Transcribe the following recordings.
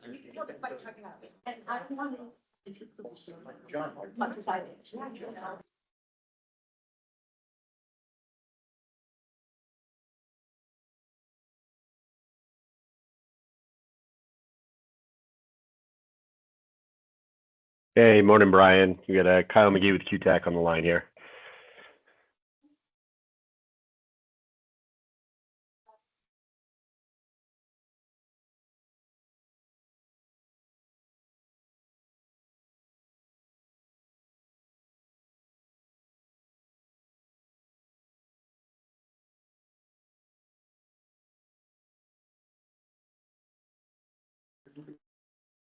And I wanted, if you could, John, much as I did. Hey, morning, Brian. You got Kyle McGee with QTAC on the line here.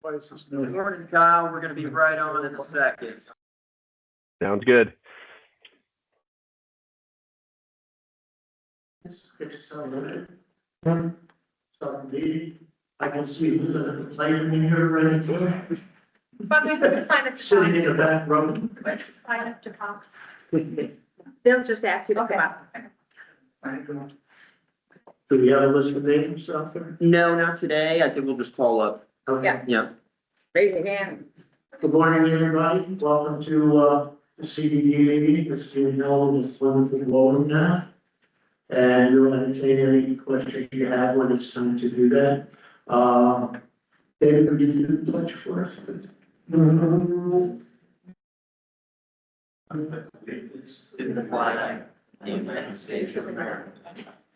Good morning, Kyle. We're going to be right on in a second. Sounds good. I can see who's the player in here ready to. But we have to sign up to Sitting in talk. the back row. We have to sign up to talk. They'll just ask you to Okay. come up. Do we have a list of names out there? No, not today. I think we'll just call up. Okay. Yeah. Raise your hand. Good morning, everybody. Welcome to, the CDD meeting. It's being held in this wonderful ballroom now. And we'll entertain any questions you have when it's time to do that. David, would you do the pledge for us? In the flag of the United States of America,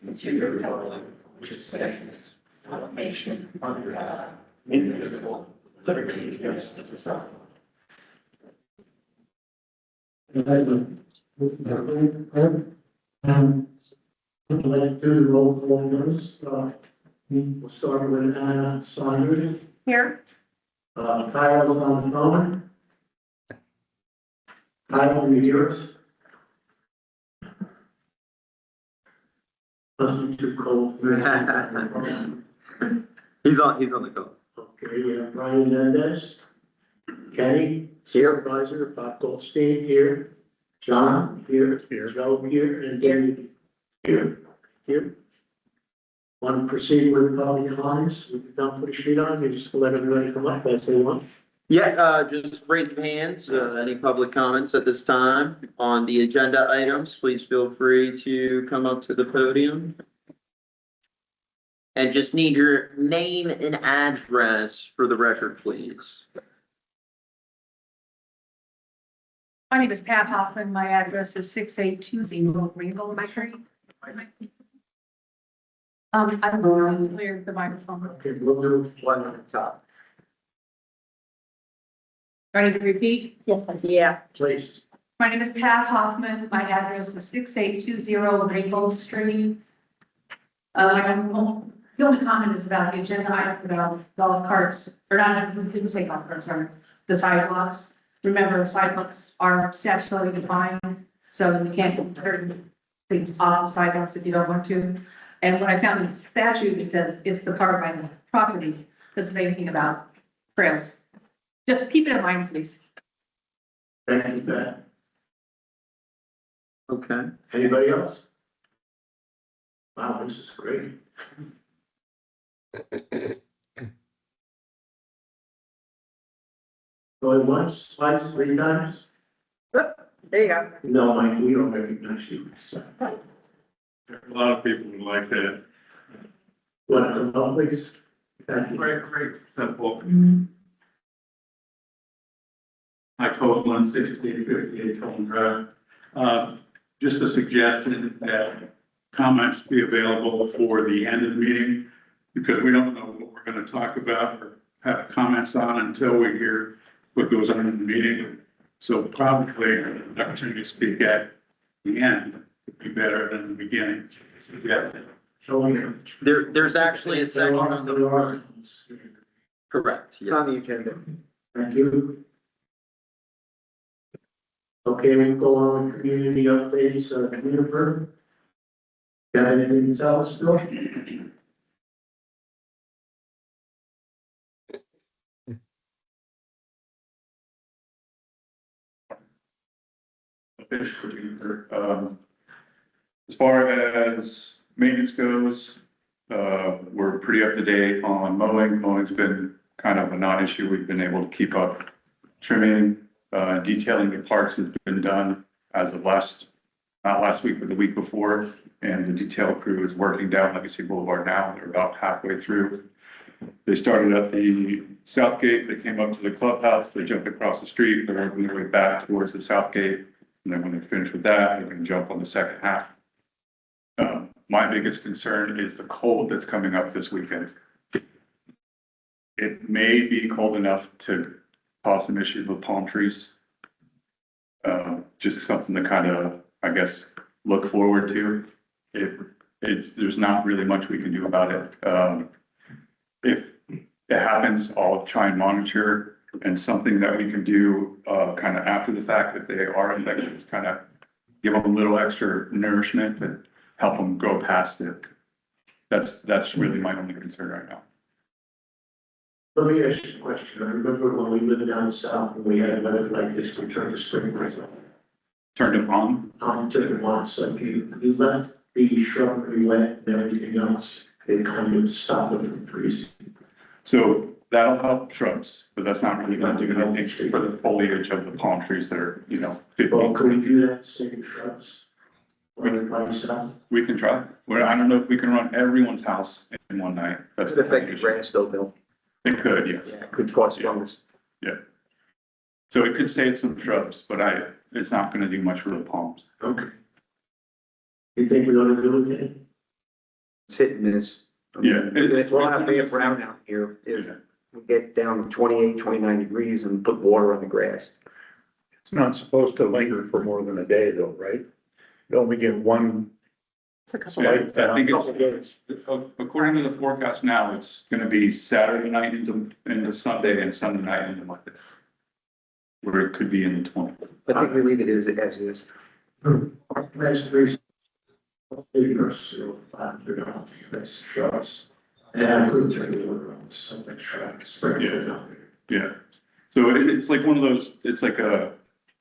and to the republic which stands one nation under God, indivisible, with liberty and justice for all. I'd like to do the roll call notice. We'll start with Anna Saunders. Here. Kyle's on the phone. Kyle, can you hear us? Wasn't too cold. He's on the call. Okay, Brian Mendez. Kenny. Here. Supervisor, Bob Goldstein here. John here. Joe here, and David here. Want to proceed with public comments? We don't put a sheet on, you just let everybody come up as they want. Yeah, just raise your hands. Any public comments at this time on the agenda items, please feel free to come up to the podium. And just need your name and address for the record, please. My name is Pat Hoffman. My address is 6820 Ringold Street. I'm going to clear the microphone. Okay, we'll do one at a time, Ready to repeat? Yes, please. Yeah. please. My name is Pat Hoffman. My address is 6820 Ringold Street. The only comment is about the agenda item about golf carts, or not, it didn't say golf carts, sorry, the sidewalks. Remember, sidewalks are statutorily defined, so you can't do certain things off the sidewalks if you don't want to. And when I found the statute, it says it's the part of my property, doesn't say anything about trails. Just keep it in mind, please. Thank you, Pat. Okay. Anybody else? Wow, this is great. Going once, twice, three times? There you go. No, Mike, we don't recognize you. A lot of people would like that. Want to come up, please? Thank you. Very simple. I code 16058 Tolman Drive. Just a suggestion that comments be available for the end of the meeting, because we don't know what we're going to talk about or have comments on until we hear what goes on in the meeting. So probably an opportunity to speak at the end would be better than the beginning. Yeah. So There's actually a section on the, correct. It's Yeah. on the agenda. Thank you. Okay, we'll go on with community updates, Jennifer. Got anything to tell us, Bill? As far as maintenance goes, we're pretty up to date on mowing. Mowing's been kind of a non-issue. We've been able to keep up. Trimming, detailing the parks has been done as of not last week, but the week before. And the detail crew is working down Legacy Boulevard now. They're about halfway through. They started at the south gate. They came up to the clubhouse. They jumped across the street. They're working their way back towards the south gate. And then when they finish with that, they're going to jump on the second half. My biggest concern is the cold that's coming up this weekend. It may be cold enough to cause some issues with palm trees. Just something to kind of, I guess, look forward to. There's not really much we can do about it. If it happens, I'll try and monitor, and something that we can do, kind of after the fact, if they are infected, is kind of give them a little extra nourishment and help them go past it. That's really my only concern right now. Let me ask you a question. I remember when we lived down south and we had weather like this, we turned the sprinklers Turned it on. on, took it on, so if you let the shrubbery wet and everything else, it kind of stopped it from freezing. So that'll help shrubs, but that's not really going to do anything for the foliage of the palm trees that are, 50. Well, could we do that, save shrubs? Or everybody's south? We can try. I don't know if we can run everyone's house in one night. That's Could affect the grass though, Bill. It could, yes. Yeah, it could cause fungus. So it could save some shrubs, but it's not gonna do much for the palms. Okay. You think we ought to do it? It's hit and miss. Yeah. We'll have to have brown out here if we get down to 28, 29 degrees and put water on the grass. It's not supposed to linger for more than a day though, right? You only get one It's a couple. Yeah, of I think it's, according to the forecast now, it's gonna be Saturday night into Sunday and Sunday night into Monday. Where it could be in the 20s. I think we leave it as is. That's the reason. That's shrubs. And I couldn't turn the water on, so I tried to sprinkle it on. Yeah. So it's like one of those, it's like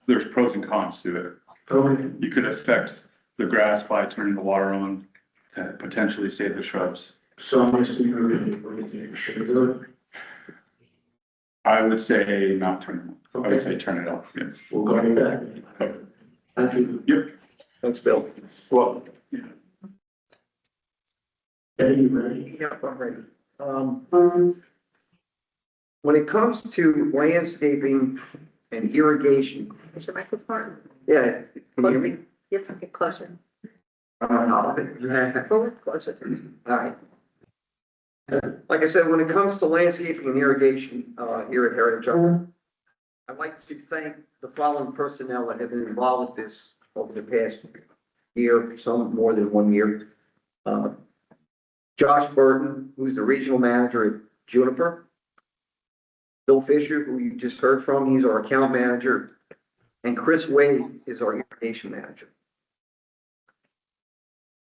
there's pros and cons to it. Okay. You could affect the grass by turning the water on to potentially save the shrubs. So I'm asking you, what do you think, should we do it? I would say not turn it on. I would say turn it off. Yeah. We'll go with that. Thank you. Yep. Thanks, Bill. Well, yeah. Eddie, you ready? Yeah, I'm ready. When it comes to landscaping and irrigation, Is your microphone? yeah, can you hear me? You have to get closer. All Pull it closer to me. right. Like I said, when it comes to landscaping and irrigation, here at Heritage Island, I'd like to thank the following personnel that have been involved with this over the past year, some more than 1 year. Josh Burton, who's the regional manager at Juniper. Bill Fisher, who you just heard from, he's our account manager. And Chris Wade is our irrigation manager.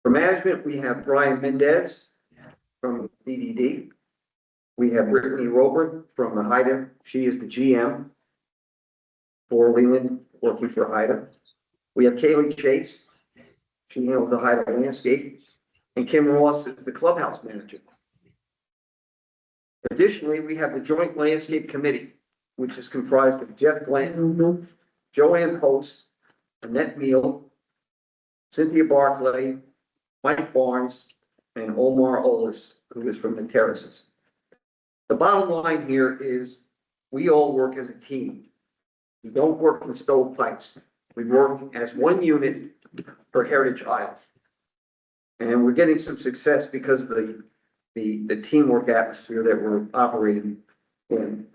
For management, we have Brian Mendez from DDD. We have Brittany Rober from the HIDA. She is the GM for Leland, working for HIDA. We have Kaylee Chase. She handles the HIDA landscape. And Kim Ross is the clubhouse manager. Additionally, we have the Joint Landscape Committee, which is comprised of Jeff Glenn, Joanne Post, Annette Neal, Cynthia Barclay, Mike Barnes, and Omar Olis, who is from the Terraces. The bottom line here is we all work as a team. We don't work in stovepipes. We work as one unit for Heritage Island. And we're getting some success because of the teamwork atmosphere that we're operating in.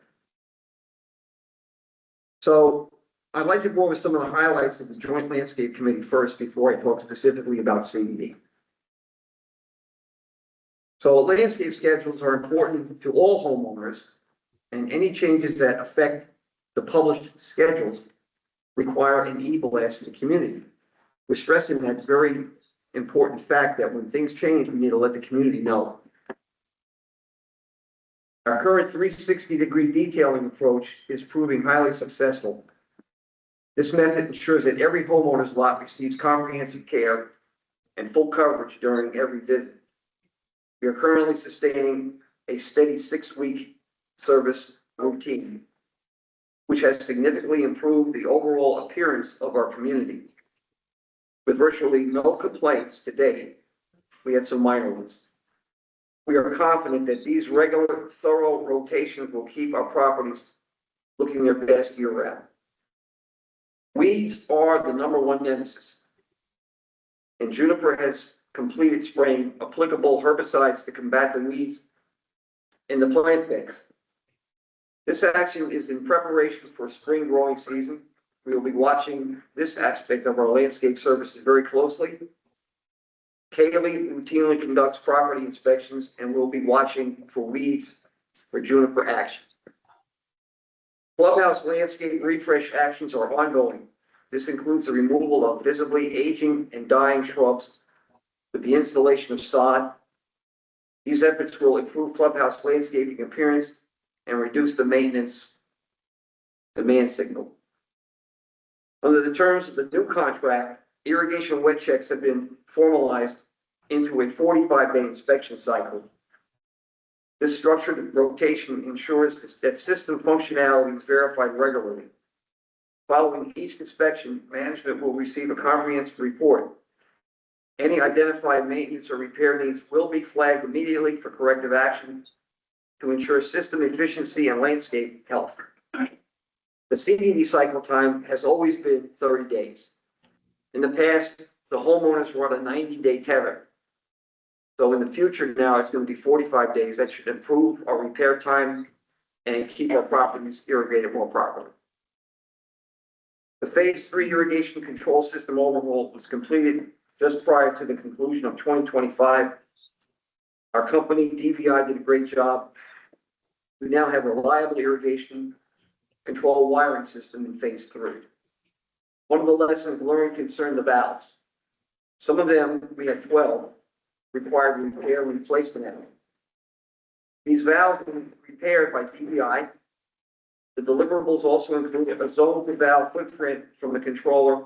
So I'd like to go over some of the highlights of the Joint Landscape Committee first before I talk specifically about CDD. So landscape schedules are important to all homeowners, and any changes that affect the published schedules require an e-blast in the community. We're stressing that very important fact that when things change, we need to let the community know. Our current 360-degree detailing approach is proving highly successful. This method ensures that every homeowner's lot receives comprehensive care and full coverage during every visit. We are currently sustaining a steady 6-week service routine, which has significantly improved the overall appearance of our community. With virtually no complaints to date, we had some minor ones. We are confident that these regular, thorough rotations will keep our properties looking their best year-round. Weeds are the number one nemesis, and Juniper has completed spraying applicable herbicides to combat the weeds in the plant beds. This action is in preparation for spring growing season. We will be watching this aspect of our landscape services very closely. Kaylee routinely conducts property inspections and will be watching for weeds for Juniper action. Clubhouse landscape refresh actions are ongoing. This includes the removal of visibly aging and dying shrubs with the installation of sod. These efforts will improve clubhouse landscaping appearance and reduce the maintenance demand signal. Under the terms of the new contract, irrigation wet checks have been formalized into a 45-day inspection cycle. This structured rotation ensures that system functionality is verified regularly. Following each inspection, management will receive a comprehensive report. Any identified maintenance or repair needs will be flagged immediately for corrective action to ensure system efficiency and landscape health. The CDD cycle time has always been 30 days. In the past, the homeowners were on a 90-day tether. So in the future now, it's going to be 45 days. That should improve our repair time and keep our properties irrigated more properly. The phase 3 irrigation control system overhaul was completed just prior to the conclusion of 2025. Our company, DVI, did a great job. We now have a reliable irrigation control wiring system in phase 3. One of the lessons learned concerned the valves. Some of them, we had 12, required repair and replacement. These valves were repaired by DVI. The deliverables also include a zone to valve footprint from the controller,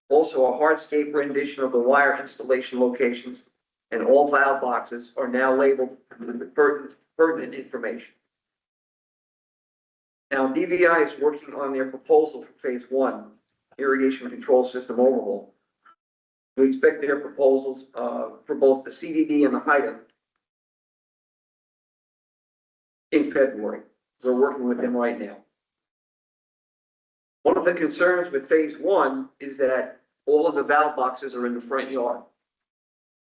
also a hardscape rendition of the wire installation locations, and all valve boxes are now labeled with pertinent information. Now, DVI is working on their proposal for phase 1, irrigation control system overhaul. We expect their proposals for both the CDD and the HIDA in February. We're working with them right now. One of the concerns with phase 1 is that all of the valve boxes are in the front yard.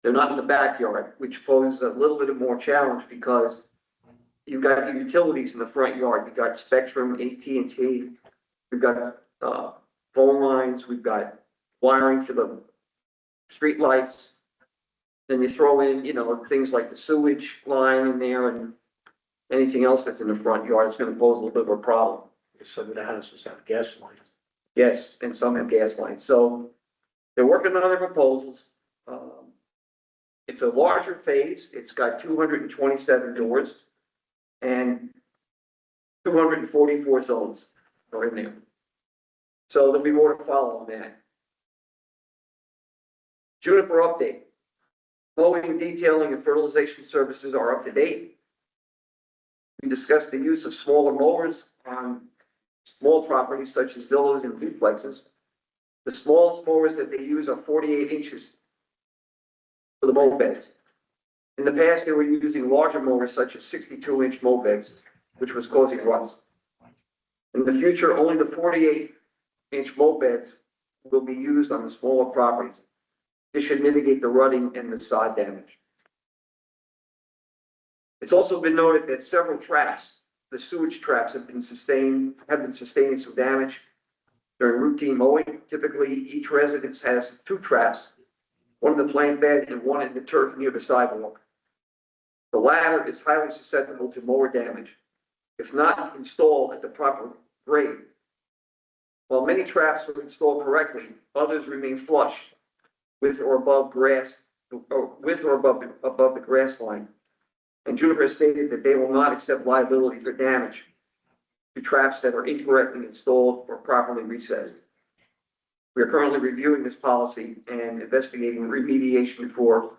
They're not in the backyard, which poses a little bit of more challenge because you've got your utilities in the front yard. You've got Spectrum, AT&T, we've got phone lines, we've got wiring for the street lights. Then you throw in, things like the sewage line in there and anything else that's in the front yard. It's going to pose a little bit of a problem. Some of the houses have gas lines. Yes, and some have gas lines. So they're working on their proposals. It's a larger phase. It's got 227 doors and 244 zones are in there. So there'll be more to follow on that. Juniper update. Mowing, detailing, and fertilization services are up to date. We discussed the use of smaller mowers on small properties such as villas and duplexes. The smallest mowers that they use are 48 inches for the mow beds. In the past, they were using larger mowers such as 62-inch mow beds, which was causing ruts. In the future, only the 48-inch mow beds will be used on the smaller properties. This should mitigate the rutting and the sod damage. It's also been noted that several traps, the sewage traps, have been sustaining some damage during routine mowing. Typically, each residence has 2 traps, one in the plant bed and one in the turf near the sidewalk. The latter is highly susceptible to mower damage if not installed at the proper grade. While many traps are installed correctly, others remain flush with or above the grass line. And Juniper has stated that they will not accept liability for damage to traps that are incorrectly installed or properly recessed. We are currently reviewing this policy and investigating remediation for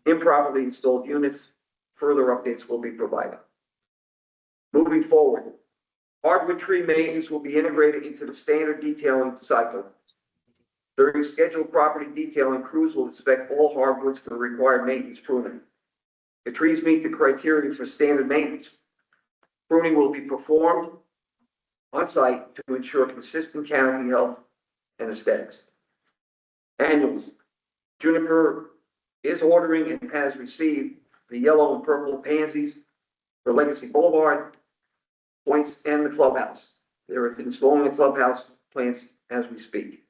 improperly installed units. Further updates will be provided. Moving forward, hardwood tree maintenance will be integrated into the standard detailing cycle. During scheduled property detailing, crews will inspect all hardwoods for the required maintenance pruning. If trees meet the criteria for standard maintenance, pruning will be performed on site to ensure consistent canopy health and aesthetics. Annuals, Juniper is ordering and has received the yellow and purple pansies for Legacy Boulevard, Points, and the clubhouse. They're installing the clubhouse plants as we speak.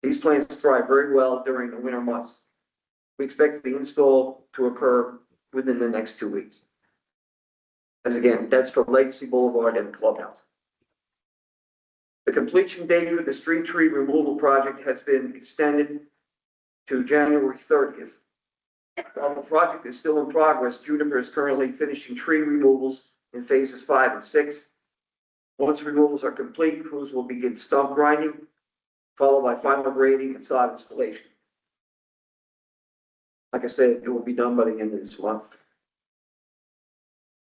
These plants thrive very well during the winter months. We expect the install to occur within the next 2 weeks. And again, that's for Legacy Boulevard and the clubhouse. The completion date for the street tree removal project has been extended to January 30th. While the project is still in progress, Juniper is currently finishing tree removals in phases 5 and 6. Once removals are complete, crews will begin stump grinding, followed by final grading and sod installation. Like I said, it will be done by the end of this month.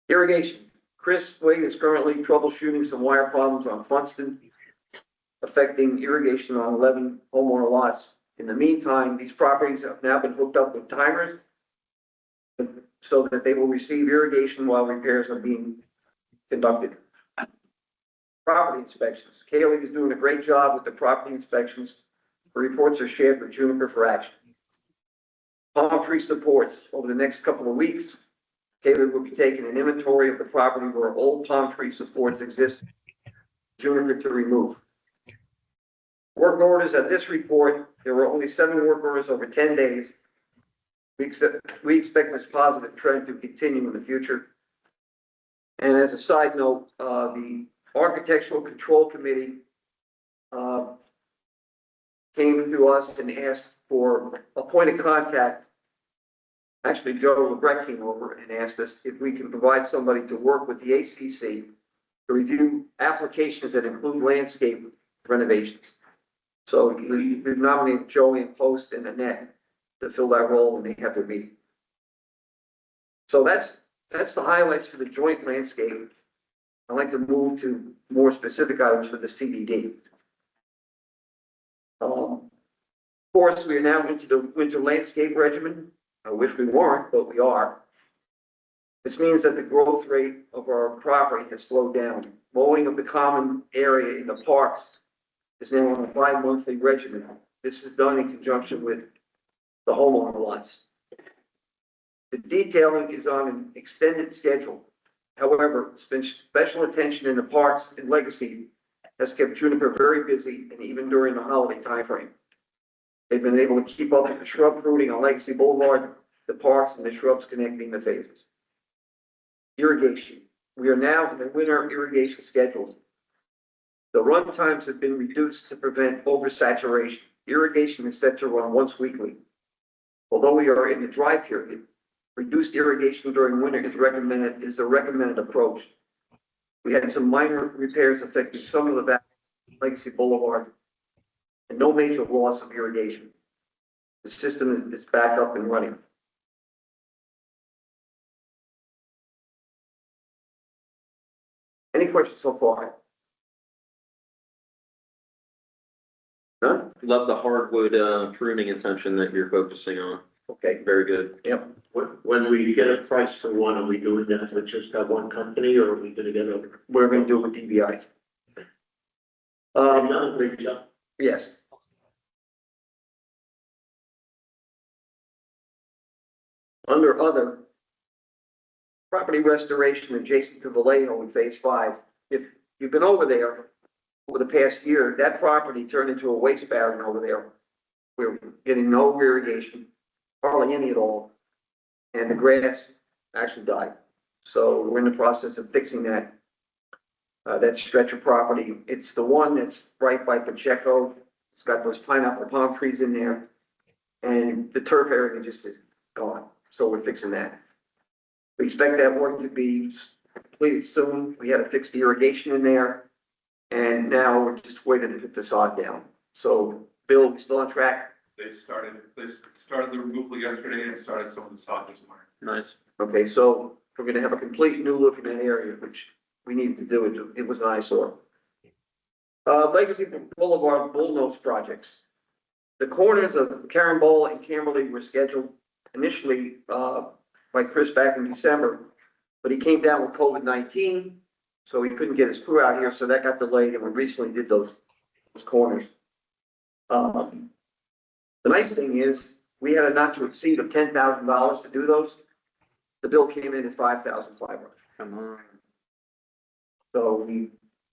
Irrigation. Chris Wade is currently troubleshooting some wire problems on Funston, affecting irrigation on 11 homeowner lots. In the meantime, these properties have now been hooked up with timers so that they will receive irrigation while repairs are being conducted. Property inspections. Kaylee is doing a great job with the property inspections. The reports are shared with Juniper for action. Palm tree supports. Over the next couple of weeks, Kaylee will be taking an inventory of the property where old palm tree supports exist, Juniper to remove. Work orders at this report, there were only 7 work orders over 10 days. We expect this positive trend to continue in the future. And as a side note, the Architectural Control Committee came to us and asked for a point of contact. Actually, Joe LeBrecq came over and asked us if we can provide somebody to work with the ACC to review applications that include landscape renovations. So we've nominated Joanne Post and Annette to fill that role when they have their meeting. So that's the highlights for the joint landscape. I'd like to move to more specific items for the CDD. Of course, we are now into the winter landscape regimen. I wish we weren't, but we are. This means that the growth rate of our property has slowed down. Mowing of the common area in the parks is now on a bi-monthly regimen. This is done in conjunction with the homeowner lots. The detailing is on an extended schedule. However, special attention in the parks and Legacy has kept Juniper very busy, and even during the holiday timeframe. They've been able to keep up with the shrub pruning on Legacy Boulevard, the parks, and the shrubs connecting the phases. Irrigation. We are now in the winter irrigation schedules. The run times have been reduced to prevent oversaturation. Irrigation is set to run once weekly. Although we are in the dry period, reduced irrigation during winter is the recommended approach. We had some minor repairs affecting some of the Legacy Boulevard and no major loss of irrigation. The system is back up and running. Any questions so far? No, love the hardwood pruning intention that you're focusing on. Okay, Very good. yep. When we get a price for one, are we doing that with just that one company, or are we gonna get a? We're gonna do it with DBI. Another great job. Yes. Under other, property restoration adjacent to Vallejo in phase 5. If you've been over there over the past year, that property turned into a waste barren over there. We're getting no irrigation, hardly any at all. And the grass actually died. So we're in the process of fixing that. That stretch of property. It's the one that's right by Pacheco. It's got those pineapple palm trees in there. And the turf area just is gone. So we're fixing that. We expect that work to be completed soon. We had to fix the irrigation in there. And now we're just waiting to put the sod down. So Bill, we still on track? They started the removal yesterday and started some of the sod this morning. Nice. Okay, so we're gonna have a complete new look in that area, which we needed to do. It was an eyesore. Legacy Boulevard Bullnose projects. The corners of Carambola and Camberley were scheduled initially, by Chris back in December, but he came down with COVID-19, so he couldn't get his crew out here, so that got delayed, and we recently did those corners. The nice thing is, we had a not to exceed of $10,000 to do those. The bill came in at $5,500. Come on. So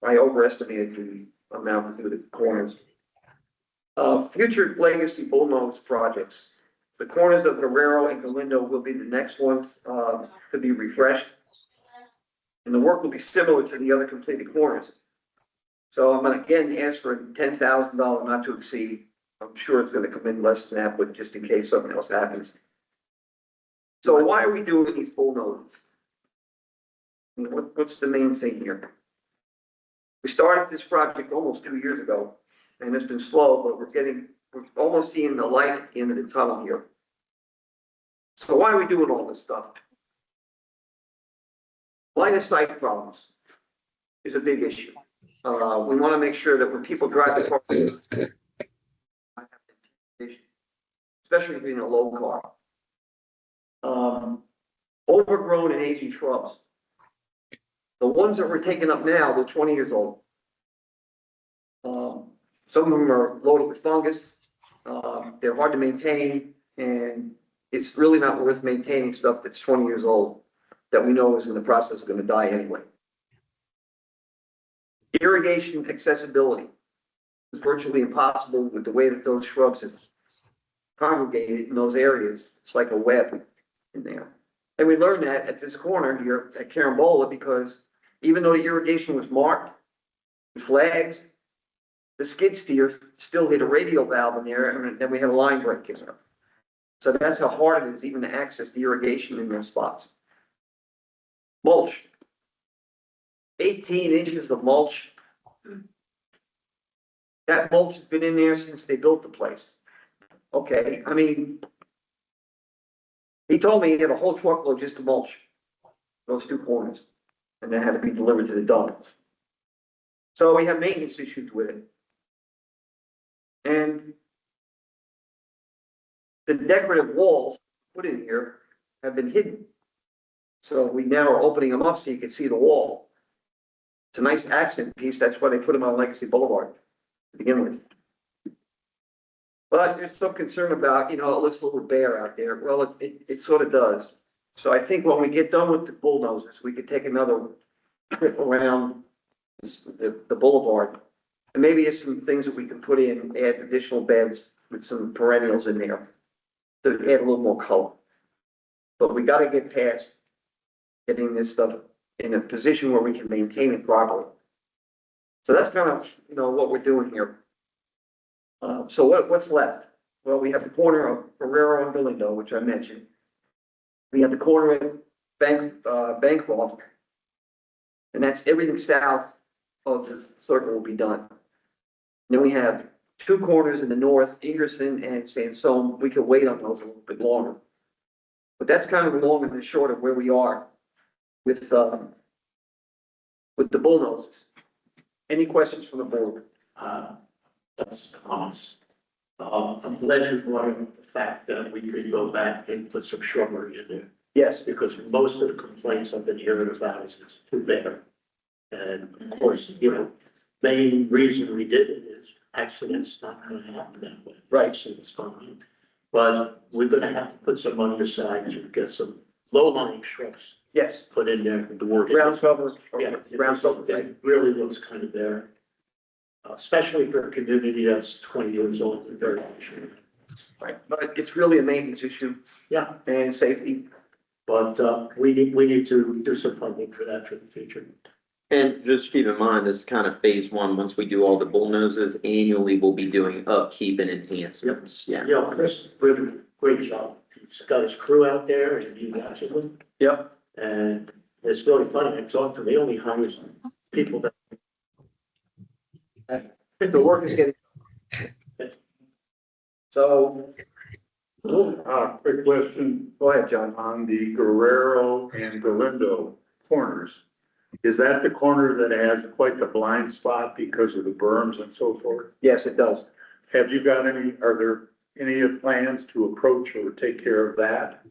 I overestimated the amount to do the corners. Future legacy bullnose projects. The corners of Guerrero and Galindo will be the next ones, to be refreshed. And the work will be similar to the other completed corners. So I'm gonna again ask for $10,000 not to exceed. I'm sure it's gonna come in less than that, but just in case something else happens. So why are we doing these bullnoses? What's the main thing here? We started this project almost 2 years ago, and it's been slow, but we're almost seeing the light at the end of the tunnel here. So why are we doing all this stuff? Line of sight problems is a big issue. We want to make sure that when people drive the car, especially if you're in a low car. Overgrown and aging shrubs. The ones that we're taking up now, they're 20 years old. Some of them are loaded with fungus. They're hard to maintain, and it's really not worth maintaining stuff that's 20 years old that we know is in the process going to die anyway. Irrigation accessibility is virtually impossible with the way that those shrubs have congregated in those areas. It's like a web in there. And we learned that at this corner here at Carambola, because even though the irrigation was marked with flags, the skid steer still hit a radial valve in there, and then we had a line break in there. So that's how hard it is even to access the irrigation in those spots. Mulch. 18 inches of mulch. That mulch has been in there since they built the place. Okay, I mean, he told me he had a whole truckload just to mulch those two corners, and that had to be delivered to the dump. So we have maintenance issues with it. And the decorative walls put in here have been hidden. So we now are opening them up so you can see the wall. It's a nice accent piece. That's why they put them on Legacy Boulevard to begin with. But there's some concern about, it looks a little bare out there. Well, it sort of does. So I think when we get done with the bulldozers, we could take another trip around the boulevard. And maybe there's some things that we can put in, add additional beds with some perennials in there to add a little more color. But we got to get past getting this stuff in a position where we can maintain it properly. So that's kind of, what we're doing here. So what's left? Well, we have the corner of Ferrero and Galindo, which I mentioned. We have the corner of Bancroft, and that's everything south of the circle will be done. Then we have two corners in the north, Ingerson and Sansome. We could wait on those a little bit longer. But that's kind of the long and the short of where we are with the bullnoses. Any questions from the board? That's honest. I'm glad you brought up the fact that we could go back and put some shrubbery in there, Yes. because most of the complaints I've been hearing about is it's too bare. And of course, main reason we did it is accidents not going to happen that way. Right. Accidents fine. But we're going to have to put some money aside to get some low-lying shrubs Yes. put in there to work. Ground cover. Yeah, Ground cover. it really looks kind of bare. Especially for a community that's 20 years old and very mature. Right. But it's really a maintenance issue. Yeah. And safety. But we need to do some funding for that for the future. And just keep in mind, this is kind of phase one. Once we do all the bullnoses, annually we'll be doing upkeep and enhancements. Yeah. Chris did a great job. He's got his crew out there and he watches them. Yep. And it's really funny. I talked to him. He only hires people that. The work is getting. So Quick question Go ahead, John. on the Guerrero and Galindo corners. Is that the corner that has quite the blind spot because of the berms and so forth? Yes, it does. Have you got any, are there any plans to approach or take care of that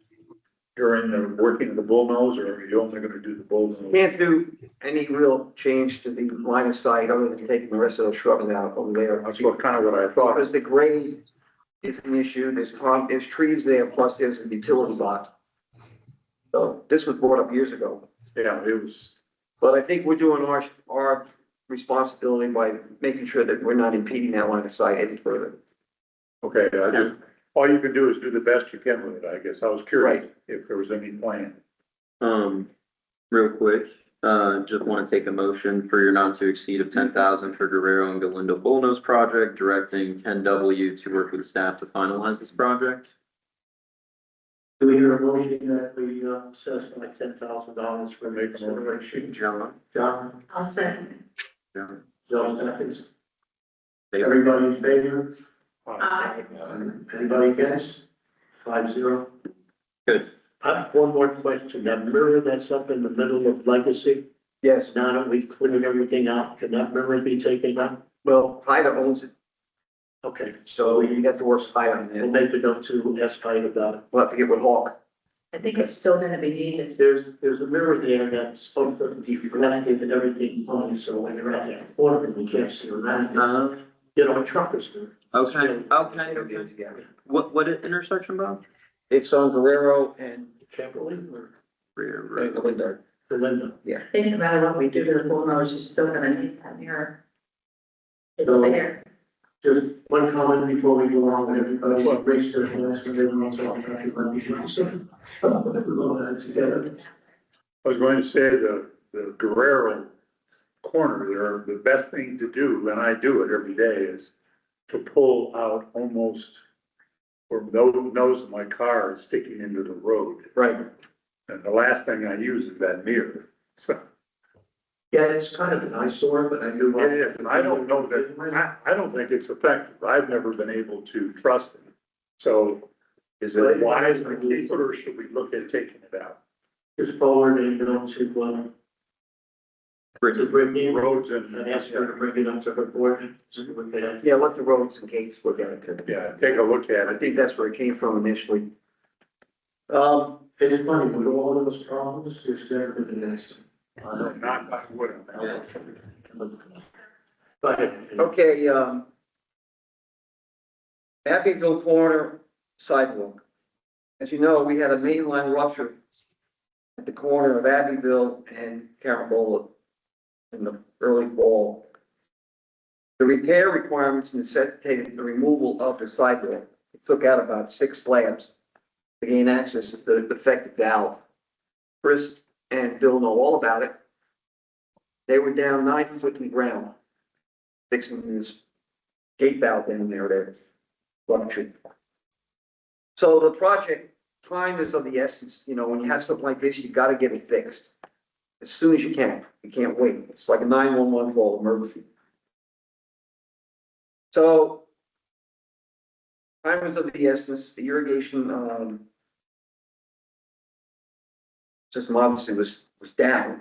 during the working of the bullnose, or are you only gonna do the bullnose? Can't do any real change to the line of sight other than taking the rest of those shrubs out over there. That's what I thought. Because the grade is an issue, there's trees there, plus there's a utility box. So this was brought up years ago, Yeah, it was, but I think we're doing our responsibility by making sure that we're not impeding that line of sight any further. okay, all you can do is do the best you can with it, I guess. I was curious if there was any plan. Real quick, just want to take a motion for your not to exceed of 10,000 for Guerrero and Galindo Bullnose project, directing Ken W to work with staff to finalize this project. Do we hear a motion that we, set aside $10,000 for Make a consideration? John. John, I'll second. John. Joe seconds. Favor? Everybody in favor? Aye. Anybody against? 5-0. Good. I have one more question. That mirror that's up in the middle of Legacy, Yes, now that we've cleared everything out, can that mirror be taken out? well, Haida owns it, Okay, so you got to work with Haida on we'll it. make a note to ask Hyde about it. We'll have to get with Hawk. I think it's still gonna be needed. There's a mirror there that's supposed to deflect and everything on, so when you're at that corner, you can't see around. You know, a trucker's mirror. Okay. What intersection, Bob? It's on Guerrero and Chamberlain or Galindo. Belinda? Thinking about what we do to the bullnose, you're still gonna need that mirror. It's there. Just one comment before we go on, everybody raise their hands when they want to talk about it. Together. I was going to say the Guerrero corner there, the best thing to do, and I do it every day, is to pull out almost where the nose of my car is sticking into the road. Right. And the last thing I use is that mirror. So Yeah, it's kind of an eyesore, but I do. it is, and I don't know that, I don't think it's effective. I've never been able to trust it. So is it wise to keep it, or should we look at taking it out? Just forward and go to Brittany Roads and, and ask her to bring it up to her board. See what they have. Yeah, let the roads and gates look at it. yeah, take a look at I it. think that's where it came from initially. It is funny, with all of those problems, there's never been an accident. Not by wood on that. Go ahead. Okay, Abbeville corner sidewalk. As you know, we had a mainline rupture at the corner of Abbeville and Carambola in the early fall. The repair requirements necessitated the removal of the sidewalk. It took out about 6 slabs to gain access to the defective valve. Chris and Bill know all about it. They were down 9 foot in the ground, fixing this gate valve down there that's ruptured. So the project, time is of the essence. You know, when you have something like this, you gotta get it fixed as soon as you can. You can't wait. It's like a 911 call, emergency. So time is of the essence. The irrigation, system obviously was down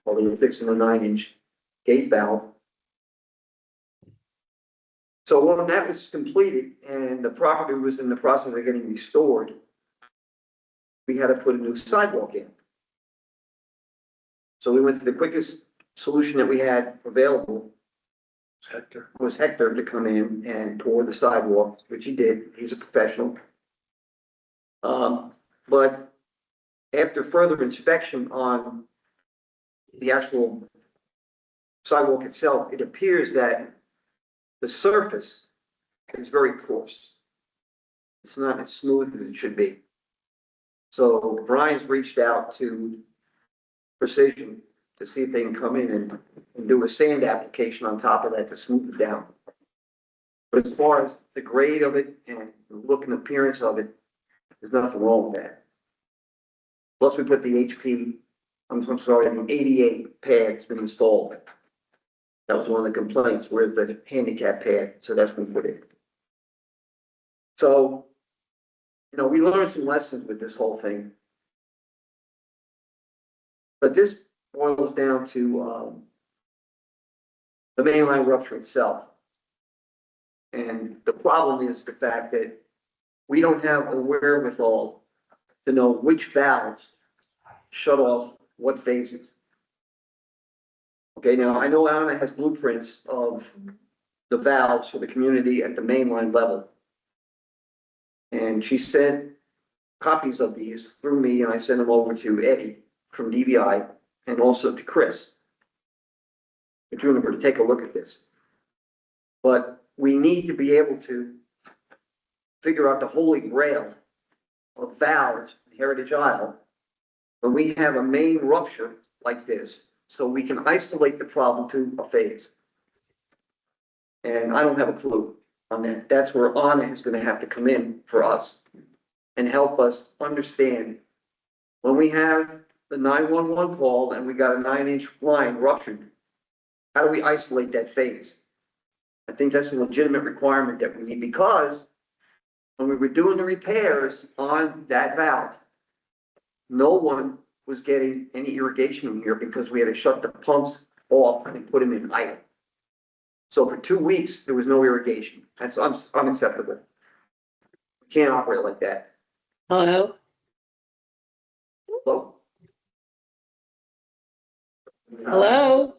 while they were fixing a 9-inch gate valve. So when that was completed and the property was in the process of getting restored, we had to put a new sidewalk in. So we went to the quickest solution that we had available. Was Hector to come in and pour the sidewalk, which he did. He's a professional. But after further inspection on the actual sidewalk itself, it appears that the surface is very coarse. It's not as smooth as it should be. So Brian's reached out to Precision to see if they can come in and do a sand application on top of that to smooth it down. But as far as the grade of it and the look and appearance of it, there's nothing wrong with that. Plus we put the HP, I'm sorry, the 88 pad that's been installed. That was one of the complaints, where the handicap pad, so that's been put in. So we learned some lessons with this whole thing. But this boils down to, the mainline rupture itself. And the problem is the fact that we don't have a wherewithal to know which valves shut off what phases. Okay, now I know Anna has blueprints of the valves for the community at the mainline level. And she sent copies of these through me, and I sent them over to Eddie from DVI and also to Chris at Juniper to take a look at this. But we need to be able to figure out the holy grail of valves in Heritage Isle when we have a main rupture like this, so we can isolate the problem to a phase. And I don't have a clue on that. That's where Anna is gonna have to come in for us and help us understand when we have the 911 call and we got a 9-inch line ruptured, how do we isolate that phase? I think that's a legitimate requirement that we need, because when we were doing the repairs on that valve, no one was getting any irrigation in here because we had to shut the pumps off and put them in idle. So for 2 weeks, there was no irrigation. That's unacceptable. We can't operate like that. Hello? Hello? Hello?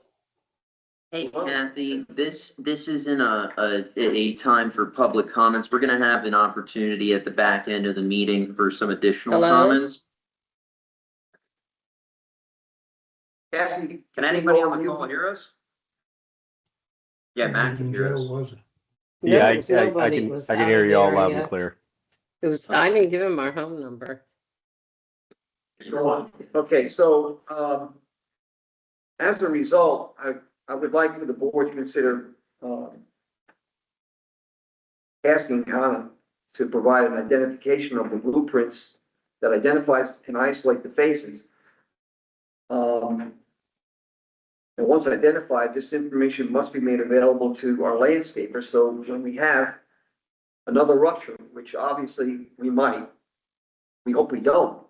Hey Kathy, this isn't a time for public comments. We're gonna have an opportunity at the back end of the meeting for some additional Hello? comments. Kathy, Can anybody on the call hear us? Yeah, Matt can hear us. Yeah, No, it was nobody. I It was can out hear of you all the loud area. and clear. It was, I didn't give him our home number. go on. Okay, so, as a result, I would like for the board to consider, asking Anna to provide an identification of the blueprints that identifies and isolate the phases. And once identified, this information must be made available to our landscaper, so when we have another rupture, which obviously we might, we hope we don't,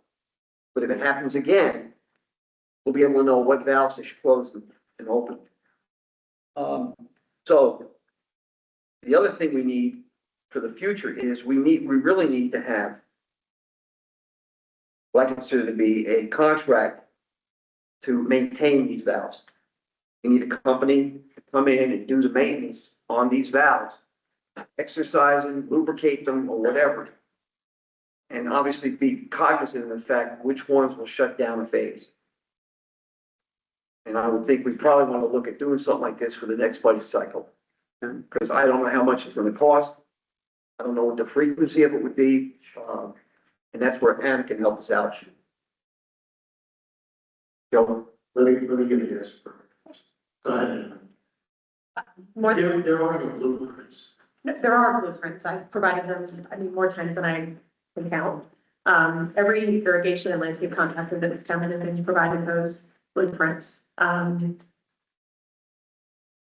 but if it happens again, we'll be able to know what valves they should close and open. So the other thing we need for the future is we really need to have what I consider to be a contract to maintain these valves. We need a company to come in and do the maintenance on these valves, exercise them, lubricate them, or whatever. And obviously be cognizant of the fact which ones will shut down a phase. And I would think we probably want to look at doing something like this for the next budget cycle. Because I don't know how much it's going to cost. I don't know what the frequency of it would be. And that's where Anna can help us out. Joe? Let me give you this. Go ahead. More than, There are no blueprints. there are blueprints. I've provided them, I mean, more times than I can count. Every irrigation and landscape contractor that has come in has been provided those blueprints. The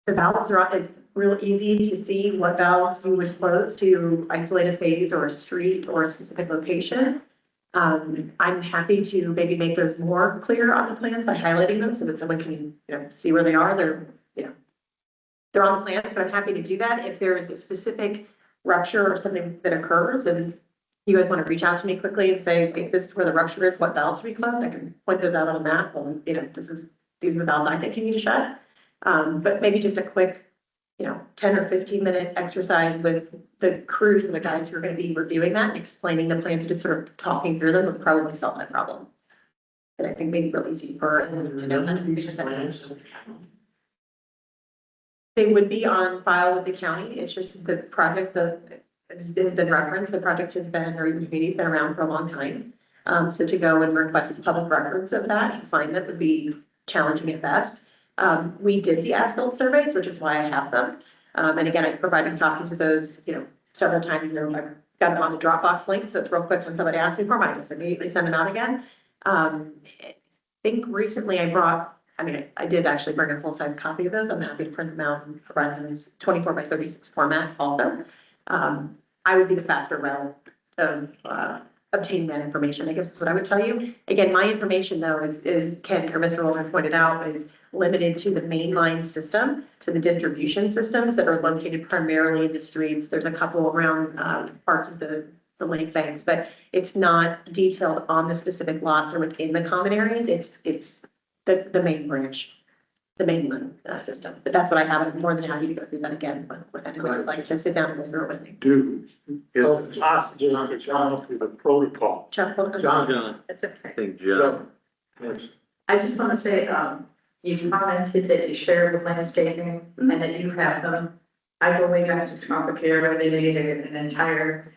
valves are, it's real easy to see what valves you would close to isolate a phase or a street or a specific location. I'm happy to maybe make those more clear on the plans by highlighting them so that someone can, see where they are. They're on the plans, but I'm happy to do that. If there is a specific rupture or something that occurs and you guys want to reach out to me quickly and say, hey, this is where the rupture is, what valves we close, I can point those out on a map. And, these are the valves I think you need to shut. But maybe just a quick, 10 or 15-minute exercise with the crews and the guys who are going to be reviewing that and explaining the plans, just sort of talking through them would probably solve my problem. And I think maybe real easy for them to know that. They would be on file with the county. It's just the project, has been referenced, the project has been, or community's been around for a long time. So to go and request public records of that and find that would be challenging at best. We did the as-built surveys, which is why I have them. And again, I provided copies of those, several times. I've got them on the Dropbox link, so it's real quick when somebody asks me for them, I just immediately send them out again. I think recently I did actually bring a full-size copy of those. I'm happy to print them out and provide them as 24 by 36 format also. I would be the faster route obtaining that information, I guess is what I would tell you. Again, my information though is Ken or Mr. Roller pointed out, is limited to the mainline system, to the distribution systems that are located primarily in the streets. There's a couple around, parts of the lake banks, but it's not detailed on the specific lots or within the common areas. It's the main branch, the mainland, system. But that's what I have. I'm more than happy to go through that again, with anyone would like to sit down and go through it with me. Is it possible to come up with a protocol? Chuck, John, That's okay. I think Joe. I just want to say, you commented that you shared with landscaping and that you have them. I go way back to Tropicare where they made an entire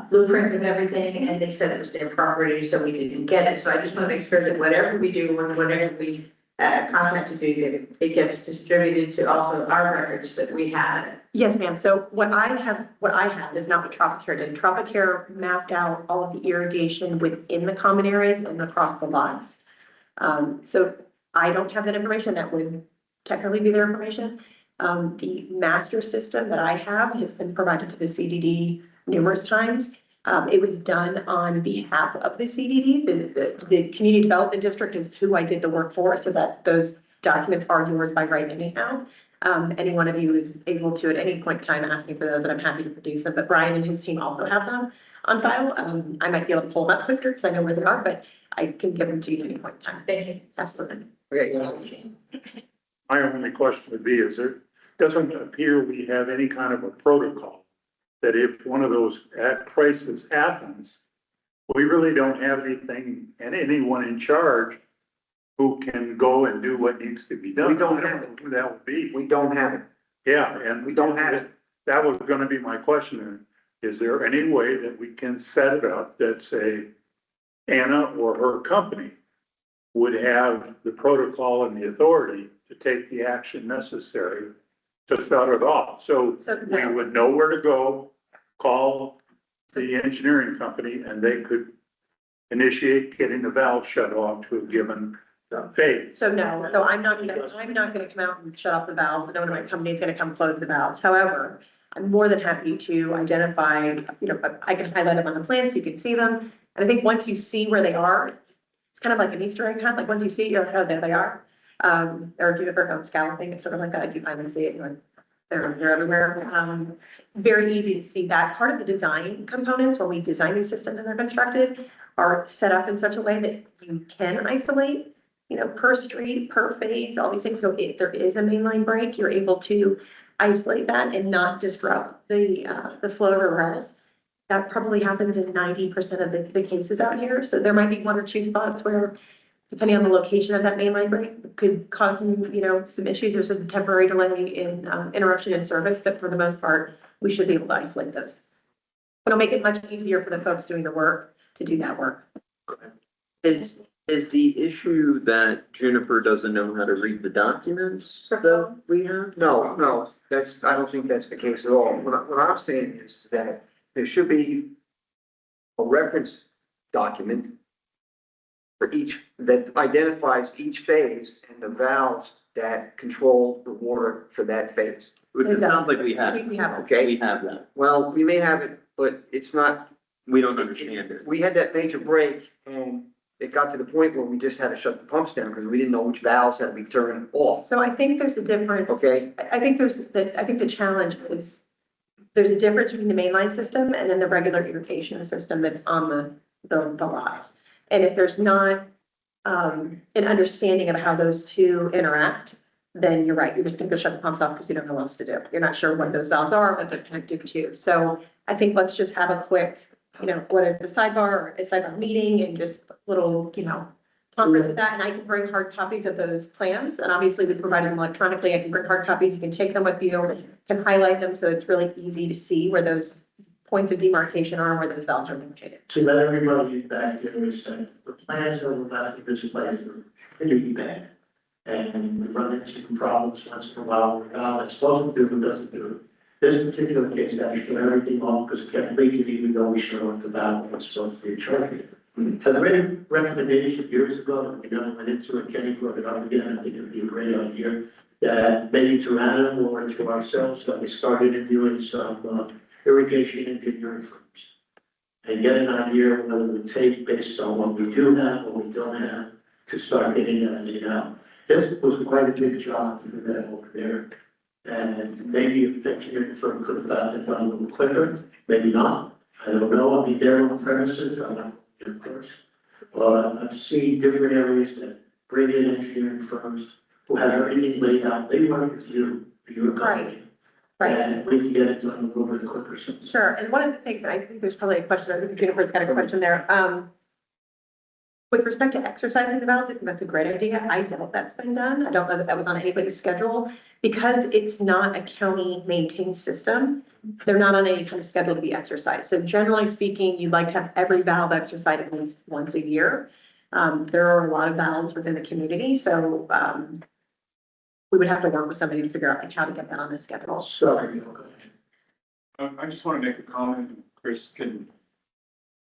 blueprint of everything, and they said it was their property, so we didn't get it. So I just want to make sure that whatever we do, whatever we contract to do, it gets distributed to also our records that we have. Yes, ma'am. So what I have is not what Tropicare did. Tropicare mapped out all of the irrigation within the common areas and across the lots. So I don't have that information. That would technically be their information. The master system that I have has been provided to the CDD numerous times. It was done on behalf of the CDD. The Community Development District is who I did the work for, so that those documents are yours by right anyhow. Any one of you is able to at any point in time ask me for those, and I'm happy to produce them. But Brian and his team also have them on file. I might be able to pull them up quicker because I know where they are, but I can give them to you at any point in time. Thank you. Absolutely. Okay, My only question would be, is there, doesn't appear we have any kind of a protocol that if one of those crisis happens, we really don't have anything and anyone in charge who can go and do what needs to be done. We don't I have know who that would be. we don't have it. Yeah, and We don't have it. That was gonna be my question. Is there any way that we can set it up that say Anna or her company would have the protocol and the authority to take the action necessary to shut it off? So we would know where to go, call the engineering company, and they could initiate getting the valve shut off to a given phase. So no, so I'm not gonna come out and shut off the valves. No one in my company is gonna come close the valves. However, I'm more than happy to identify, I can highlight them on the plan so you can see them. And I think once you see where they are, it's kind of like an Easter egg hunt. Like once you see it, you're like, oh, there they are. Or if you've ever gone scalloping, it's sort of like that. You finally see it, you're like, they're everywhere. Very easy to see that. Part of the design components when we design these systems and they're constructed are set up in such a way that you can isolate, per street, per phase, all these things. So if there is a mainline break, you're able to isolate that and not disrupt the flow everywhere else. That probably happens in 90% of the cases out here. So there might be one or two spots where, depending on the location of that mainline break, could cause some issues or some temporary delay in interruption in service. But for the most part, we should be able to isolate those. It'll make it much easier for the folks doing the work to do that work. Is the issue that Juniper doesn't know how to read the documents that we have? No, I don't think that's the case at all. What I'm saying is that there should be a reference document for each, that identifies each phase and the valves that control the water for that phase. It sounds like we have it. We have it. Okay, We have that. well, we may have it, but it's not. We don't understand it. We had that major break and it got to the point where we just had to shut the pumps down because we didn't know which valves had to be turned off. So I think there's a difference. Okay, I think the challenge is there's a difference between the mainline system and then the regular irrigation system that's on the lots. And if there's not an understanding of how those two interact, then you're right. You're just gonna go shut the pumps off because you don't know what else to do. You're not sure what those valves are, what they're connected to. So I think let's just have a quick, whether it's a sidebar or a sidebar meeting and just little, conference with that. And I can bring hard copies of those plans. And obviously we provide them electronically. I can bring hard copies. You can take them with you, can highlight them. So it's really easy to see where those points of demarcation are and where those valves are located. To let everybody back there is that the plans that we're about to display are pretty bad. And we run into some problems once in a while, it's supposed to do, but doesn't do it. This particular case, actually, turned everything off because it kept leaking even though we shut off the valve was supposed to be charging. So the written recommendation years ago, and we never went into it, Kenny brought it up again, I think it would be a great idea, that maybe to Anna or to ourselves, that we start interviewing some irrigation engineering firms. And get an idea of whether we take based on what we do have, what we don't have, to start getting that laid out. This was quite a big job to do that over there. And maybe if the engineering firm could have gotten it done a little quicker, maybe not. I don't know, I'll be there on premises, I'm not, of course. But I've seen different areas that bring in engineering firms who have everything laid out, they work with you, your company. Right. And we can get it done a little bit quicker. Sure, and one of the things, I think there's probably a question, I think Jennifer's got a question there. With respect to exercising the valves, I think that's a great idea. I doubt that's been done. I don't know that that was on anybody's schedule. Because it's not a county maintained system, they're not on any kind of schedule to be exercised. So generally speaking, you'd like to have every valve exercised at least once a year. There are a lot of valves within the community, so we would have to work with somebody to figure out like how to get that on the schedule. Sorry, okay. I just want to make a comment, and Chris can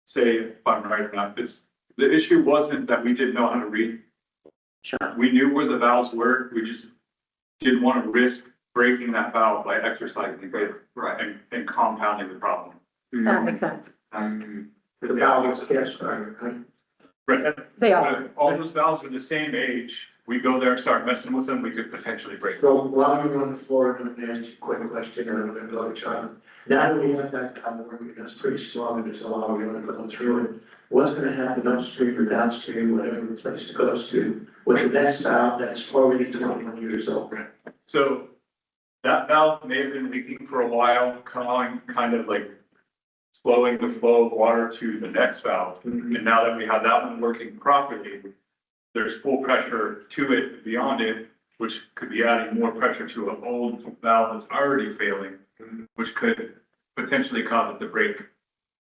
say if I'm right or not. The issue wasn't that we didn't know how to read. Sure. We knew where the valves were, we just didn't want to risk breaking that valve by exercising it. Right. And compounding the problem. That makes sense. The valve is cast iron, right? Right. They are. All those valves are the same age. We go there and start messing with them, we could potentially break them. So while you're on the floor, I'm gonna ask you a quick question, and I'm gonna go to John. Now that we have that kind of work, that's pretty strong, and there's a lot we're gonna go through it. What's gonna happen upstream or downstream, whatever the place it goes to, with the next valve that's already 21 years old? So that valve may have been leaking for a while, kind of like slowing the flow of water to the next valve. And now that we have that one working properly, there's full pressure to it beyond it, which could be adding more pressure to an old valve that's already failing, which could potentially cause it to break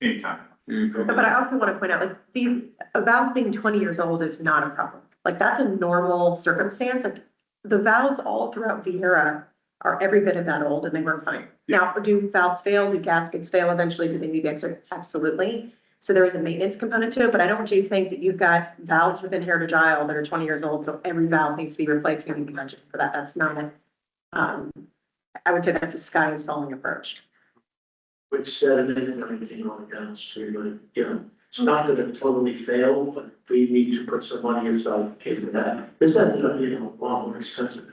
anytime. But I also want to point out, like, a valve being 20 years old is not a problem. Like, that's a normal circumstance. Like, the valves all throughout Viera are every bit of that old and they work fine. Now, do valves fail? Do gaskets fail eventually? Do they need extra? Absolutely. So there is a maintenance component to it, but I don't want you to think that you've got valves within Heritage Isle that are 20 years old, so every valve needs to be replaced. We need to budget for that. That's not a, I would say that's a sky is falling approach. With sediment and everything on downstream, but, you know, it's not gonna totally fail, but we need to put some money aside for that. Is that, you know, a lot more expensive?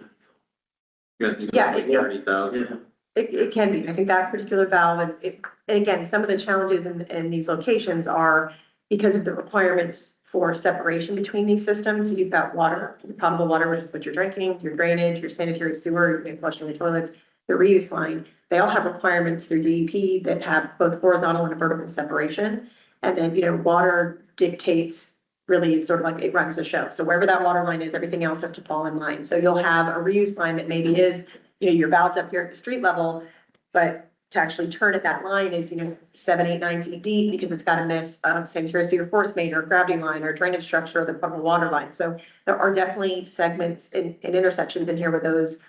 Yeah, Like 30,000. Yeah. It can be. I think that particular valve, and again, some of the challenges in these locations are because of the requirements for separation between these systems. So you've got water, potable water, which is what you're drinking, your drainage, your sanitary sewer, your flushing the toilets, the reuse line. They all have requirements through DEP that have both horizontal and vertical separation. And then, you know, water dictates really sort of like it runs the show. So wherever that water line is, everything else has to fall in line. So you'll have a reuse line that maybe is, you know, your valves up here at the street level, but to actually turn at that line is, you know, 7, 8, 9 feet deep because it's got to miss sanitary sewer force main or gravity line or drainage structure or the potable water line. So there are definitely segments and intersections in here where those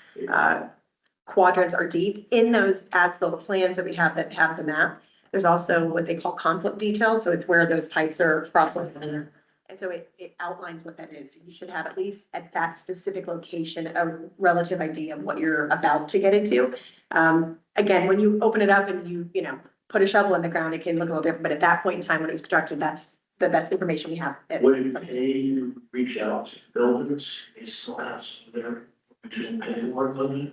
quadrants are deep. In those as-built plans that we have that have the map, there's also what they call conflict details. So it's where those pipes are crossing. And so it outlines what that is. You should have at least at that specific location, a relative idea of what you're about to get into. Again, when you open it up and you know, put a shovel in the ground, it can look a little different, but at that point in time when it was constructed, that's the best information we have. Would it pay to reach out to buildings, they still have some of their original paperwork on it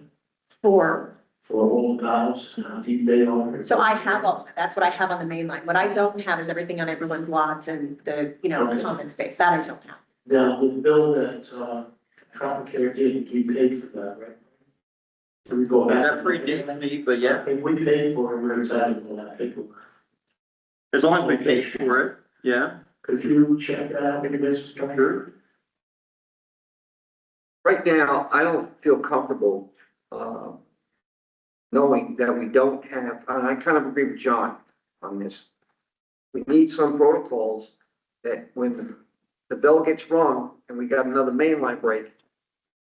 for old valves, how deep they are? So I have all, that's what I have on the main line. What I don't have is everything on everyone's lots and the, you know, Okay. common space. That I don't have. Now, the bill that, Tropicare did, we paid for that, right? Can we go back? That predates me, but I yeah, think we paid for it, we're excited about that paperwork. as long as we pay for it, yeah. Could you check that out, maybe this is sure? Right now, I don't feel comfortable, knowing that we don't have, and I kind of agree with John on this. We need some protocols that when the bell gets rung and we got another main line break,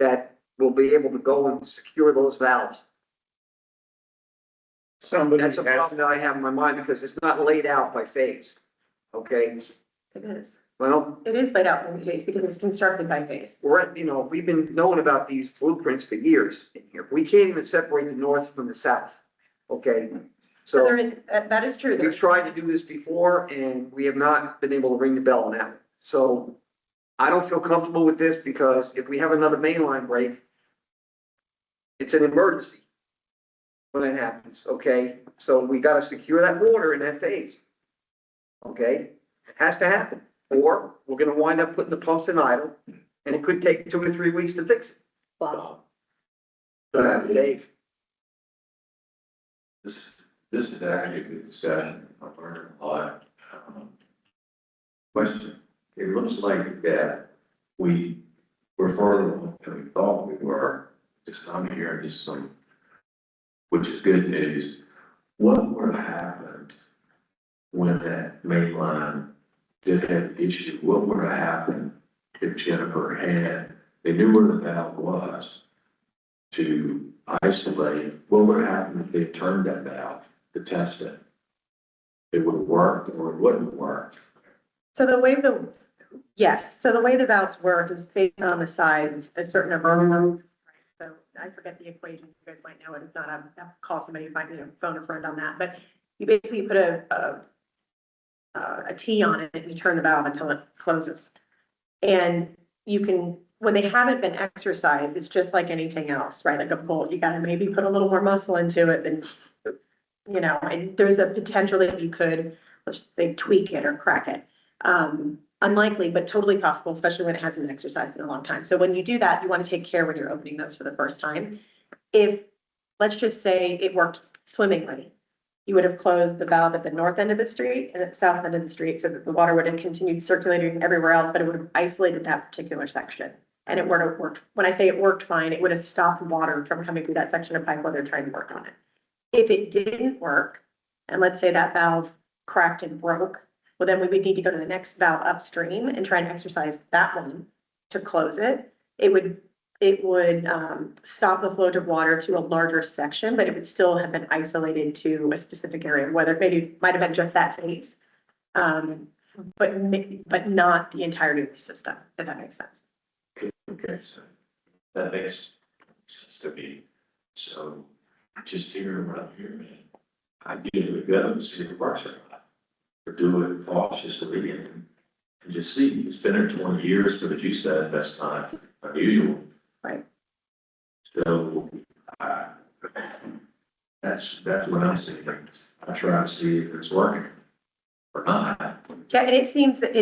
that we'll be able to go and secure those valves. Somebody That's a has, problem that I have in my mind because it's not laid out by phase. Okay, It is. well, It is laid out in phase because it's constructed by phase. we're, you know, we've been knowing about these blueprints for years in here. We can't even separate the north from the south. Okay, So So there is, that is true. we've tried to do this before and we have not been able to ring the bell on that one. So I don't feel comfortable with this because if we have another main line break, it's an emergency when it happens, okay? So we gotta secure that water in that phase. Okay? It has to happen, or we're gonna wind up putting the pumps in idle, and it could take 2 to 3 weeks to fix it. Wow. Dave, This is actually a good discussion. I've learned a lot. Question, it looks like that we're further along than we thought we were. Just I'm hearing just some, which is good news. What would have happened when that main line did have an issue? What would have happened if Jennifer they knew where the valve was to isolate? What would have happened if they turned that valve to test it? It would have worked or it wouldn't work. So the way yes, so the way the valves work is based on the size, a certain number of them. So I forget the equation, you guys might know it, if not, I'll call somebody, if I can phone a friend on that, but you basically put a T on it and you turn the valve until it closes. And you can, when they haven't been exercised, it's just like anything else, right? Like a bolt, you gotta maybe put a little more muscle into it than, and there's a potential that you could, let's just say, tweak it or crack it. Unlikely, but totally possible, especially when it hasn't been exercised in a long time. So when you do that, you want to take care when you're opening those for the first time. If, let's just say it worked swimmingly, you would have closed the valve at the north end of the street and at the south end of the street so that the water would have continued circulating everywhere else, but it would have isolated that particular section. And it would have worked, when I say it worked fine, it would have stopped water from coming through that section of pipe while they're trying to work on it. If it didn't work, and let's say that valve cracked and broke, well, then we would need to go to the next valve upstream and try and exercise that one to close it. It would stop the flow of water to a larger section, but it would still have been isolated to a specific area, whether maybe it might have been just that phase. But not the entirety of the system, if that makes sense. Okay, so that makes sense to me. So just hearing what I'm hearing, I get it, go to see the parks or do it cautiously and just see. It's been there 20 years, but as you said, that's not unusual. Right. So that's what I'm seeing. I try to see if it's working or not. Yeah, and it seems that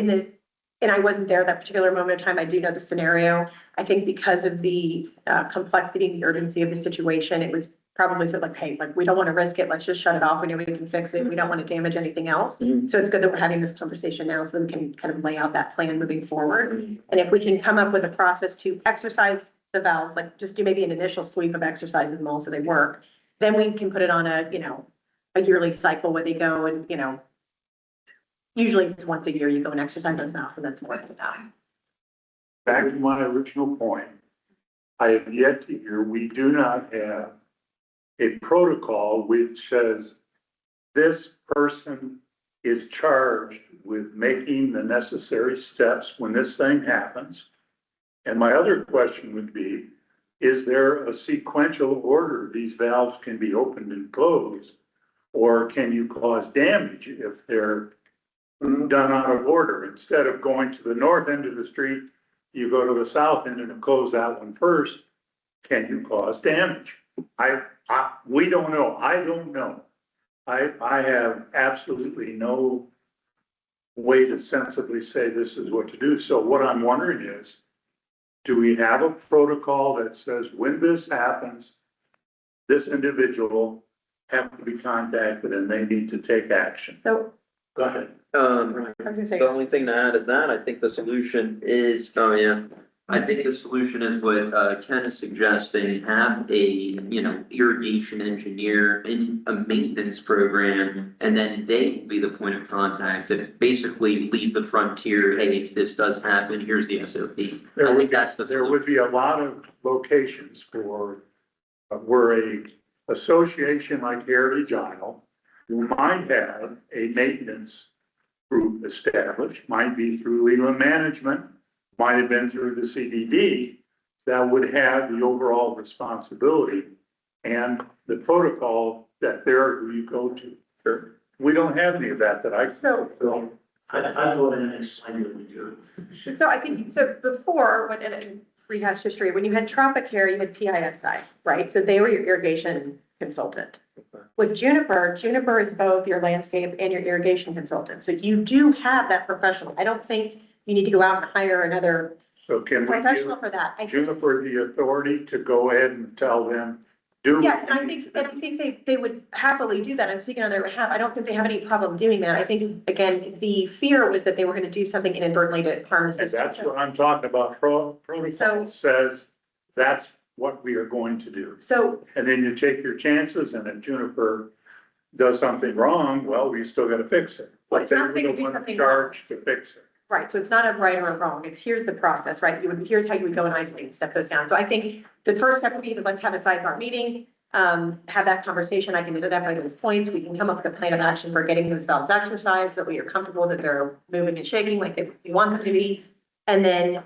and I wasn't there that particular moment of time, I do know the scenario. I think because of the complexity and the urgency of the situation, it was probably said like, hey, like, we don't want to risk it, let's just shut it off, we know we can fix it, we don't want to damage anything else. So it's good that we're having this conversation now so that we can kind of lay out that plan moving forward. And if we can come up with a process to exercise the valves, like just do maybe an initial sweep of exercising them all so they work, then we can put it on a yearly cycle where they go and, usually it's once a year, you go and exercise those valves and that's more than that. Back to my original point, I have yet to hear, we do not have a protocol which says this person is charged with making the necessary steps when this thing happens. And my other question would be, is there a sequential order these valves can be opened and closed? Or can you cause damage if they're done out of order? Instead of going to the north end of the street, you go to the south end and close that one first. Can you cause damage? We don't know. I don't know. I have absolutely no way to sensibly say this is what to do. So what I'm wondering is, do we have a protocol that says when this happens, this individual have to be contacted and they need to take action? So Go ahead. I was gonna say, The only thing to add to that, I think the solution is, I think the solution is what Ken is suggesting, have a, irrigation engineer in a maintenance program, and then they will be the point of contact to basically lead the frontier, hey, if this does happen, here's the SOP. I think that's the There solution. would be a lot of locations for, where a association like Heritage Isle, who might have a maintenance group established, might be through Leland Management, might have been through the CDD, that would have the overall responsibility. And the protocol that they're who you go to. Sure. We don't have any of that I. So, I thought I had explained it with you. so I think, so before, when, in rehash history, when you had Tropicare, you had PISI, right? So they were your irrigation consultant. With Juniper, Juniper is both your landscape and your irrigation consultant. So you do have that professional. I don't think you need to go out and hire another So can we professional give for that. I think, Juniper the authority to go ahead and tell them, do? yes, and I think they would happily do that. I'm speaking on their behalf. I don't think they have any problem doing that. I think, again, the fear was that they were going to do something inadvertently to harm the And system. that's what I'm talking about. Protocol So- says that's what we are going to do. So, And then you take your chances, and if Juniper does something wrong, well, we still gotta fix it. Well, But it's they not were that you the do one something charged to fix it. right, so it's not a right or a wrong. It's here's the process, right? Here's how you would go and isolate and step those down. So I think the first step would be that let's have a sidebar meeting, have that conversation. I can identify those points. We can come up with a plan of action for getting those valves exercised, that we are comfortable that they're moving and shaking like we want them to be. And then,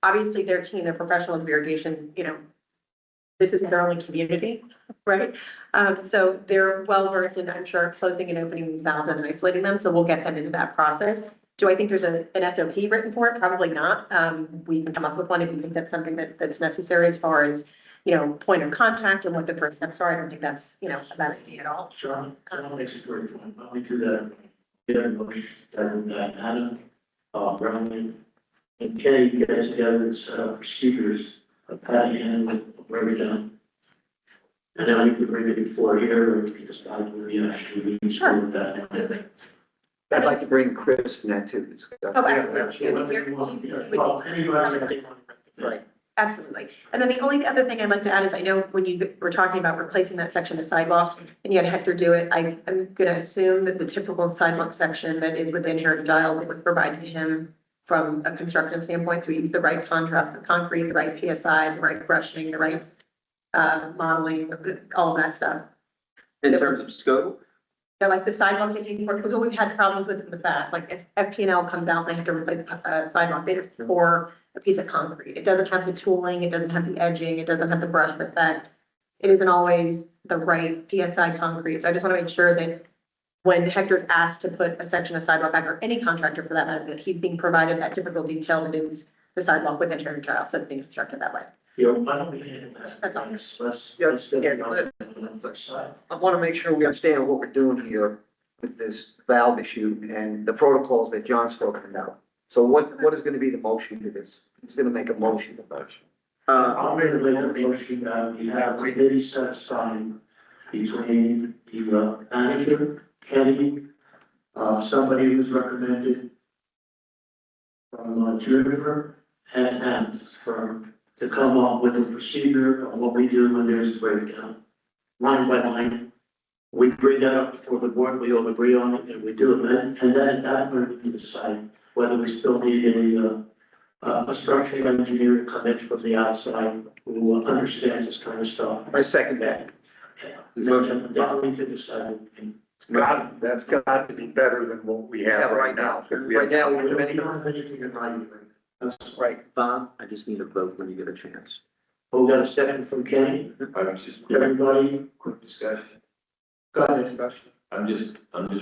obviously their team, their professionals of irrigation, this is their only community, right? So they're well versed in, I'm sure, closing and opening these valves and isolating them. So we'll get them into that process. Do I think there's an SOP written for it? Probably not. We can come up with one if you think that's something that's necessary as far as, point of contact and what the first steps are. I don't think that's, a bad idea at all. Sean makes a great point. Why don't we do that? Get a motion, Adam, Brown, and Kenny get together and set up procedures of how to handle it, break it down. And then we can bring it before here, or we can decide where we actually need to go with that. I'd like to bring Chris in that too. Oh, absolutely. Well, anybody, I think. Right. Absolutely. And then the only other thing I'd like to add is I know when you were talking about replacing that section of sidewalk and you had Hector do it, I'm going to assume that the typical sidewalk section that is within Heritage Isle was provided to him from a construction standpoint. So he used the right contract, the concrete, the right PSI, the right brushing, the right modeling, all of that stuff. In terms of scope, Like the sidewalk that you, because what we've had problems with in the past, like if FP&L comes out and they have to replace a sidewalk, they just pour a piece of concrete. It doesn't have the tooling, it doesn't have the edging, it doesn't have the brush effect. It isn't always the right PSI concrete. So I just want to make sure that when Hector's asked to put a section of sidewalk back, or any contractor for that matter, that he's being provided that typical detail that is the sidewalk within Heritage Isle, so it's being constructed that way. Why don't we handle that? That's all. Let's get it on the first side. I want to make sure we understand what we're doing here with this valve issue and the protocols that John's spoken about. So what is going to be the motion to this? Who's going to make a motion? I'll make a motion that we have a committee set aside between the manager, Kenny, somebody who's recommended from Juniper and Adams firm to come up with a procedure of what we do when there's a breakdown, line by line. We bring that up before the board, we all agree on it, and we do it, and then at that point, we can decide whether we still need a structural engineer to come in from the outside who understands this kind of stuff. I second that. Then we can decide. That's got to be better than what we have right now. Right now, We we don't have anything in writing. That's right. Bob, I just need a vote when you get a chance. We got a second from Kenny. Everybody, Quick discussion. go ahead. I'm just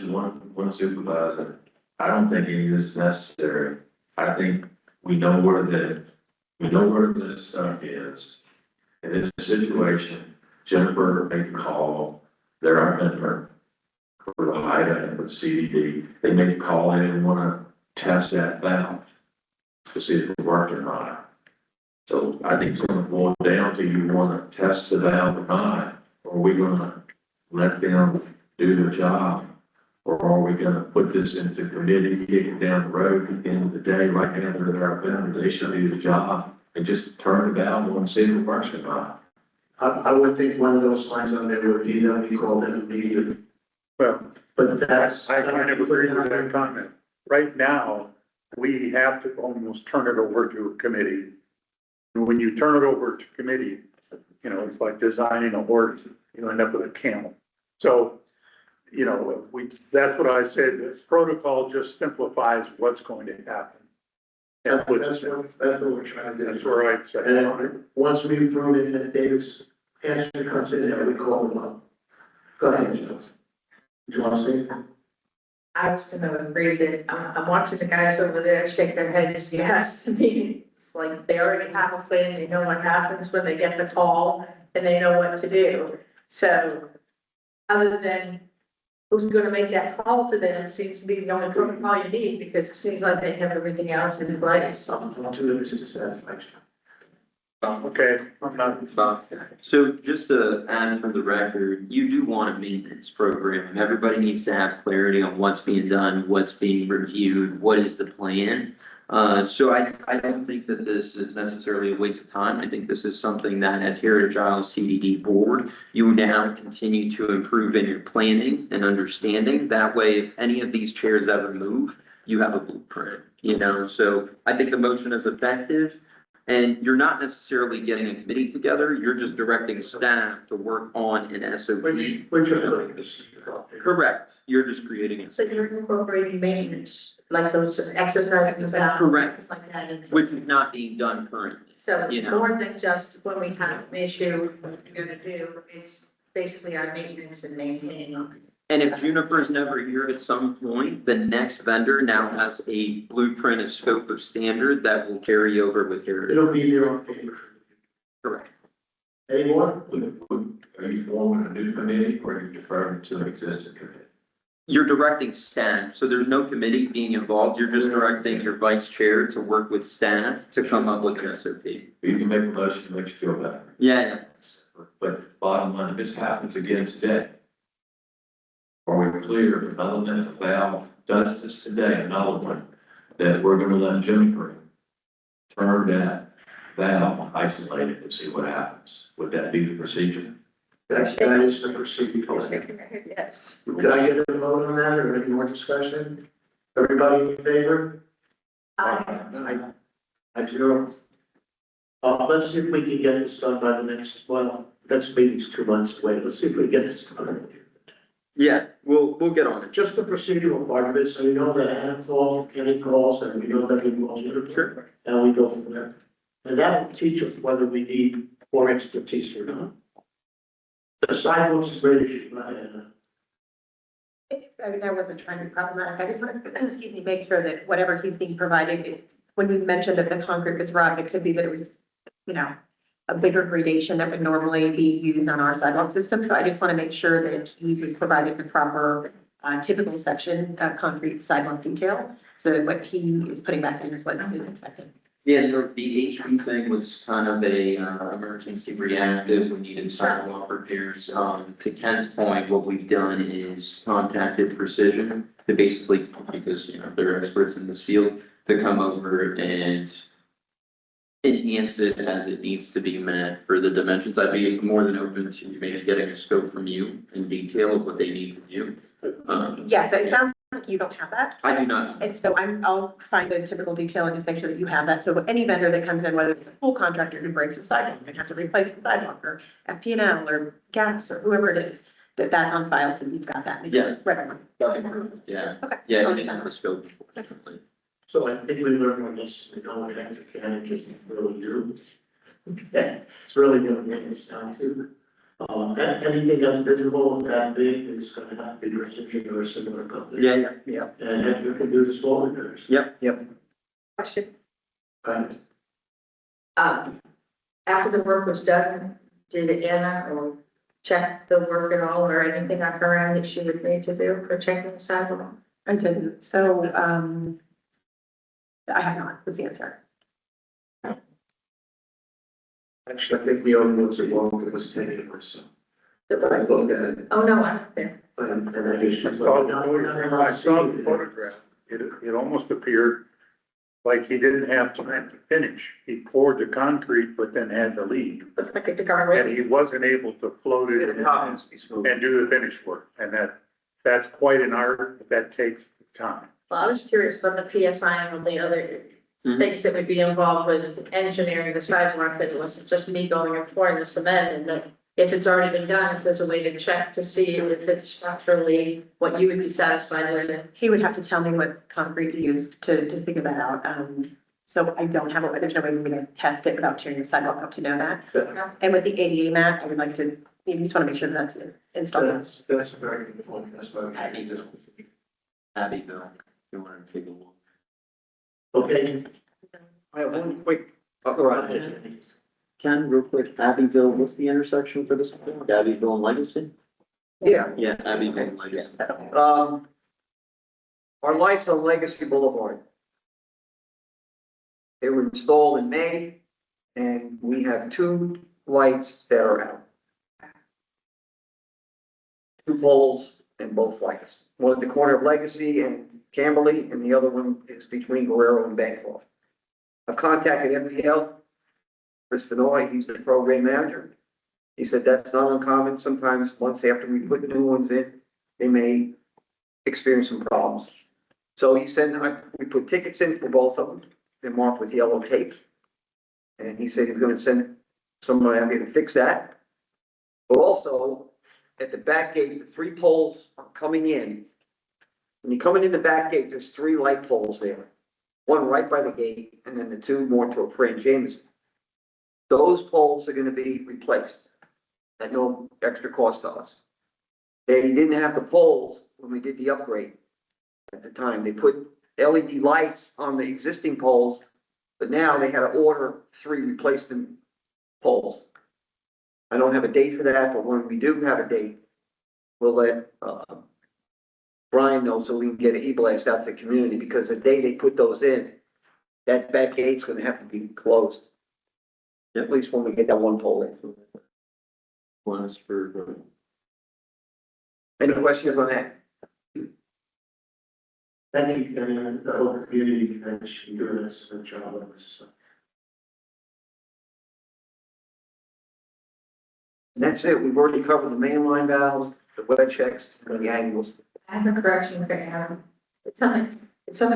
one supervisor. I don't think any of this is necessary. I think we know where this stuff is. In this situation, Jennifer made the call, they're our vendor for the HIDA and the CDD. They made a call, they didn't wanna test that valve to see if it worked or not. So I think it's gonna boil down to you wanna test the valve or not, or are we gonna let them do their job? Or are we gonna put this into committee, kick it down the road, at the end of the day, right now, they're our vendor, they should do the job, and just turn it out and see if it works or not. I would think one of those lines on there would be that we call them immediate, Well, but that's. I kind of agree with that comment. Right now, we have to almost turn it over to a committee. And when you turn it over to committee, it's like designing a horse, you end up with a camel. So, that's what I said, this protocol just simplifies what's going to happen. And puts us in. That's what we're trying to do. That's where I'd say. And once we prove it, that Davis answer comes in, then we call them up. Go ahead, Joe. Do you want to say anything? I was gonna agree that, I'm watching the guys over there shake their heads, yes, I mean, it's like they already have a plan, they know what happens when they get the call, and they know what to do. So, other than who's gonna make that call to them, seems to be the only protocol you need, because it seems like they have everything else in place. I'll do it to the satisfaction. Okay, I'm not. So just to add for the record, you do want a maintenance program. Everybody needs to have clarity on what's being done, what's being reviewed, what is the plan. So I don't think that this is necessarily a waste of time. I think this is something that as Heritage Isles CDD board, you now continue to improve in your planning and understanding. That way, if any of these chairs ever move, you have a blueprint, you know? So I think the motion is effective. And you're not necessarily getting a committee together, you're just directing staff to work on an SOP. Which are putting this. Correct, you're just creating it. So you're incorporating maintenance, like those exercises out. Correct. Like that. into- Which is not being done currently. So you it's know. more than just when we have an issue, what we're gonna do, it's basically our maintenance and maintaining. And if Juniper's never here at some point, the next vendor now has a blueprint, a scope of standard that will carry over with Heritage. It'll be there on paper. Correct. Any more? Are you forming a new committee or are you deferring to an existing committee? You're directing staff, so there's no committee being involved, you're just directing your vice chair to work with staff to come up with an SOP. You can make a motion to make you feel better. Yeah, But bottom line, if this happens again today, are we clear if another mental valve does this today, another one, that we're gonna let Juniper turn that valve, isolate it and see what happens? Would that be the procedure? That is the procedure. Yes. Can I get a vote on that or any more discussion? Everybody in favor? Aye. Zero. Let's see if we can get this done by the next, well, next meeting's 2 months away. Let's see if we can get this done. yeah, we'll get on it. Just the procedural part of it, so we know that Anna calls, Kenny calls, and we know that we calls Juniper, and we go from there. And that will teach us whether we need more expertise or not. The sidewalks is great issue, right? I mean, I wasn't trying to be problematic. I just want to, excuse me, make sure that whatever he's being provided, when you mentioned that the concrete was rough, it could be that it was, you know, a bigger gradation that would normally be used on our sidewalk system. So I just want to make sure that he was provided the proper typical section of concrete sidewalk detail. So that what he is putting back in is what is expected. Yeah, the HB thing was kind of a emergency reactive, we needed sidewalk repairs. To Ken's point, what we've done is contacted Precision to basically, because, you know, they're experts in this field, to come over and enhance it as it needs to be met for the dimensions. I'd be more than open to maybe getting a scope from you in detail of what they need from you. Yeah, so it sounds like you don't have that. I do not. And so I'll find the typical detail and just make sure that you have that. So any vendor that comes in, whether it's a full contractor who breaks the sidewalk, and have to replace the sidewalk, or FP&L or gas or whoever it is, that's on file, so you've got that. Yeah. Right on. Yeah, Okay. yeah, I didn't have a scope, unfortunately. So I think we learned on this, we know what active candidates really do. Yeah, it's really gonna make us down to. Anything that's visible that big is gonna have to be Precision or a similar company. Yeah. And Hector can do the small repairs. Yep. Question. Right. After the work was done, did Anna or check the work at all or anything on her end that she would need to do for checking the sidewalk? I didn't, so, I have not, was the answer. Actually, I think the only ones that won't was taking us. I looked at it, Oh, no, I'm there. and I just. I saw the photograph, it almost appeared like he didn't have time to finish. He poured the concrete, but then had to leave. Looks like it's a guardrail. And he wasn't able to float it and do the finish work. And that's quite an art, but that takes time. Well, I was curious about the PSI and all the other Mhm. things that would be involved with engineering the sidewalk, that it wasn't just me going and pouring the cement, and that if it's already been done, if there's a way to check to see if it's structurally what you would be satisfied with. He would have to tell me what concrete he used to figure that out. So I don't have there's no way for me to test it without tearing the sidewalk up to know that. And with the ADA mat, I would like to You just want to make sure that's installed. That's a very good point, that's very. Abbeville, if you want to take a look. Okay. I have one quick, Ken, real quick, Abbeville, what's the intersection for this one? Abbeville and Legacy? yeah, Yeah, Abbeville and Legacy. our lights on Legacy Boulevard. They were installed in May, and we have 2 lights that are out. 2 poles and both lights. One at the corner of Legacy and Camberley, and the other one is between Guerrero and Bancroft. I've contacted MPL, Chris Fenoy, he's the program manager. He said that's not uncommon. Sometimes months after we put new ones in, they may experience some problems. So he said, we put tickets in for both of them. They're marked with yellow tape. And he said he's gonna send someone out here to fix that. But also, at the back gate, the 3 poles are coming in. When you're coming in the back gate, there's 3 light poles there. One right by the gate, and then the 2 more to Fran Jameson. Those poles are gonna be replaced at no extra cost to us. They didn't have the poles when we did the upgrade at the time. They put LED lights on the existing poles, but now they had to order 3 replacement poles. I don't have a date for that, but when we do have a date, we'll let, Brian know so we can get an e-blast out to the community, because the day they put those in, that back gate's gonna have to be closed. At least when we get that 1 pole in. Last for, Any questions on that? Thank you, and the whole community, and she doing this, good job on this. And that's it. We've already covered the mainline valves, the wet checks, and the angles. I have a correction for Adam. It's on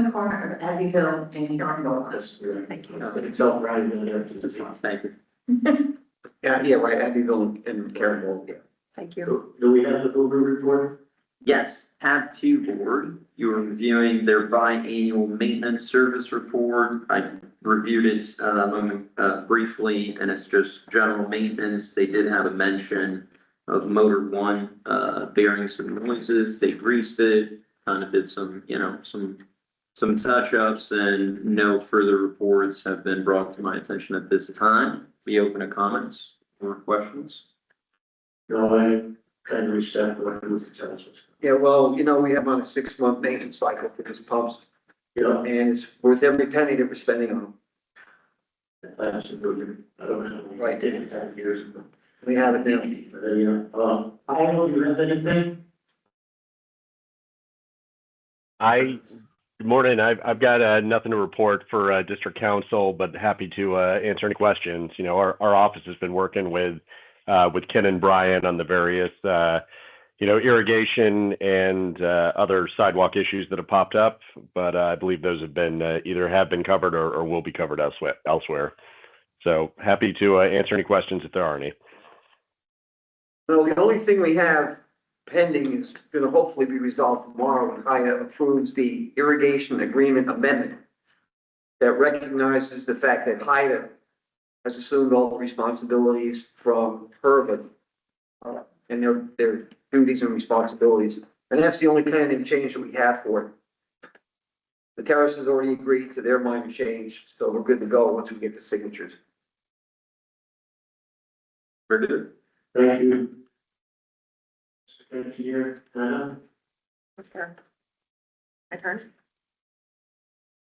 the corner of Abbeville and Yarnville. That's, Thank you. but it's all right in there to the thank you. Yeah, right, Abbeville and Carroll, yeah. Thank you. Do we have the Hoover report? Yes, tab 2 board, you are reviewing their biannual maintenance service report. I reviewed it briefly, and it's just general maintenance. They did have a mention of motor 1 bearing some noises. They greased it, kind of did some, some touch-ups, and no further reports have been brought to my attention at this time. Be open to comments or questions. No, I kind of reached out to what Hoover tells us. Yeah, well, we have on a 6-month maintenance cycle for these pumps, Yeah, and it's worth every penny that we're spending on them. absolutely. I don't know. Right. Did it 10 years ago. We have it now. But, I don't know, do you have anything? Good morning. I've got nothing to report for district council, but happy to answer any questions. Our office has been working with Ken and Brian on the various irrigation and other sidewalk issues that have popped up, but I believe those have been either have been covered or will be covered elsewhere. So happy to answer any questions if there are any. So the only thing we have pending is going to hopefully be resolved tomorrow when HIA approves the irrigation agreement amendment that recognizes the fact that HIA has assumed all the responsibilities from Herbert and their duties and responsibilities. And that's the only pending change that we have for it. The terrace has already agreed to their minor change, so we're good to go once we get the signatures. Very good. Thank you. Engineer, What's there? My turn?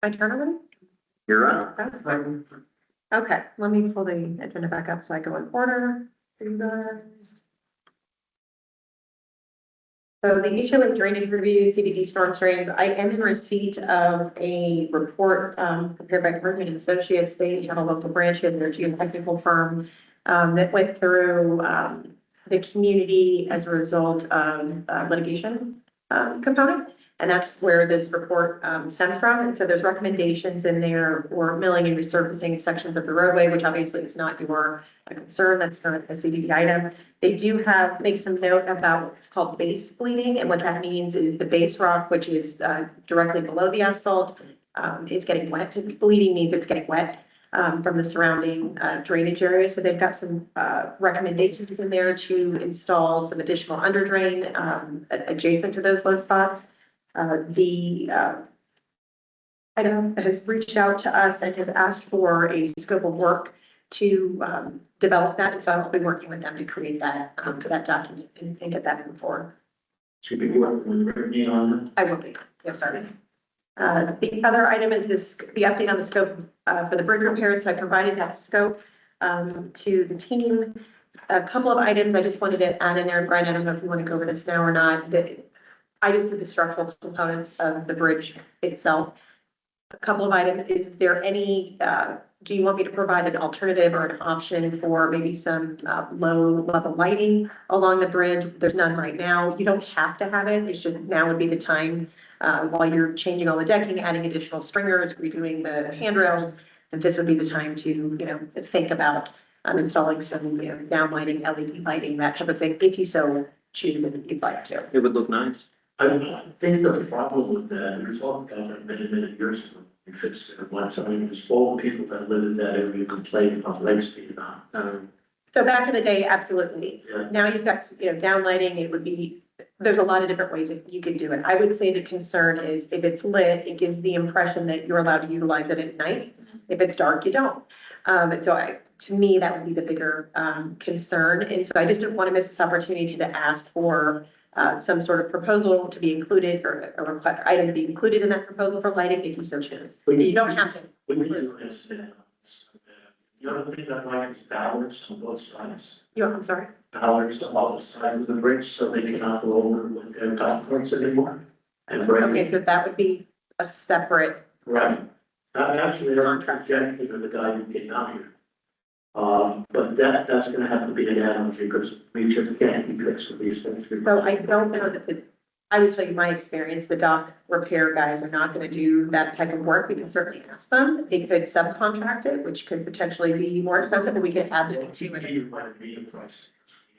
My turn already? You're up. That's fine. Okay, let me pull the agenda back up so I go in order for you guys. So the HOA drainage review, CDD storm drains, I am in receipt of a report prepared by Bergman and Associates. They have a local branch in their geotechnical firm that went through the community as a result of litigation component. And that's where this report stems from. And so there's recommendations in there for milling and resurfacing sections of the roadway, which obviously is not your concern. That's not a CDD item. They do make some note about what's called base bleeding. And what that means is the base rock, which is directly below the asphalt, is getting wet. Bleeding means it's getting wet. from the surrounding drainage area. So they've got some recommendations in there to install some additional under drain adjacent to those low spots. The item has reached out to us and has asked for a scope of work to develop that. And so I'll be working with them to create that for that document and get that moving forward. Should be working with Brittany on it. I will be, yes, sorry. The other item is the update on the scope for the bridge repairs. So I provided that scope to the team. A couple of items I just wanted to add in there. Brian, I don't know if you want to go over this now or not. I just did the structural components of the bridge itself. A couple of items, is there any, do you want me to provide an alternative or an option for maybe some low level lighting along the bridge? There's none right now. You don't have to have it. It's just now would be the time while you're changing all the decking, adding additional stringers, redoing the handrails. And this would be the time to, think about installing some, down lighting, LED lighting, that type of thing, if you so choose and you'd like to. It would look nice. I think the problem with that, we talked about that many years ago. We fixed it once. I mean, there's all people that live in that area complain about legs being on. So back in the day, absolutely. Yeah. Now you've got, down lighting, it would be, there's a lot of different ways that you can do it. I would say the concern is if it's lit, it gives the impression that you're allowed to utilize it at night. If it's dark, you don't. And so to me, that would be the bigger concern. And so I just didn't want to miss this opportunity to ask for some sort of proposal to be included or a required item to be included in that proposal for lighting if you so choose. You don't have to. We need to understand. The other thing that like is ballards on both sides. I'm sorry. Ballards on both sides of the bridge so they cannot go over with their golf carts anymore. And bring. Okay, so that would be a separate. Right. Actually, they're on track with the guy who came out here. But that's gonna have to be an add-on because we just can't be fixing these things. So I don't know that I would tell you my experience, the dock repair guys are not gonna do that type of work. We can certainly ask them. They could subcontract it, which could potentially be more expensive, but we could add it to it. You might be a price.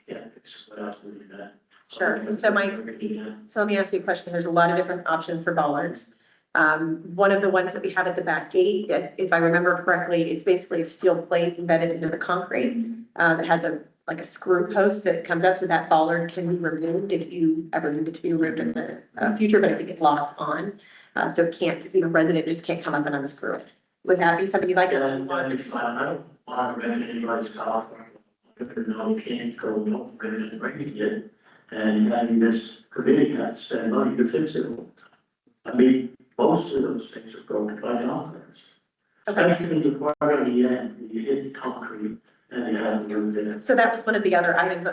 You can't fix it without doing that. Sure. And so let me ask you a question. There's a lot of different options for bollards. One of the ones that we have at the back gate, if I remember correctly, it's basically a steel plate embedded into the concrete. That has a screw post that comes up, so that bollard can be removed if you ever need it to be removed in the future, but I think it locks on. So it can't, resident just can't come up and unscrew it. Would that be something you'd like? Yeah, that'd be fine. I don't want to rent anybody's car. No, you can't go, don't rent it, rent it. And having this committee had to spend money to fix it all the time. I mean, most of those things are broken by the operators. Especially the part on the end, you hit the concrete and you have to move it. So that was one of the other items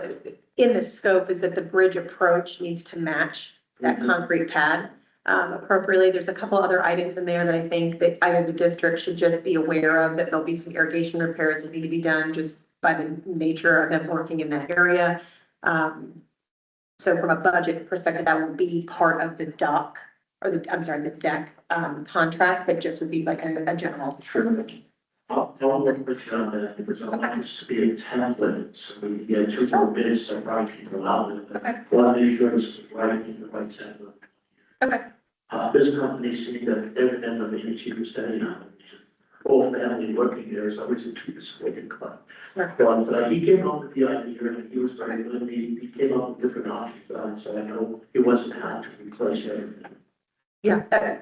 in the scope, is that the bridge approach needs to match that concrete pad appropriately. There's a couple other items in there that I think that either the district should just be aware of, that there'll be some irrigation repairs that need to be done just by the nature of them working in that area. So from a budget perspective, that will be part of the dock, or the deck contract, but just would be like a general. Sure. I'll work with you on that because I want this to be a template, so we get two more bids that right people out with it. Okay. One insurance is right in the right template. Okay. This company see that they're end up being the cheapest anyhow. Both family working there is always the cheapest way to cut. Sure. But he came up with the idea and he was very good. He came up with different options, so I know he wasn't out to replace everything. Yeah,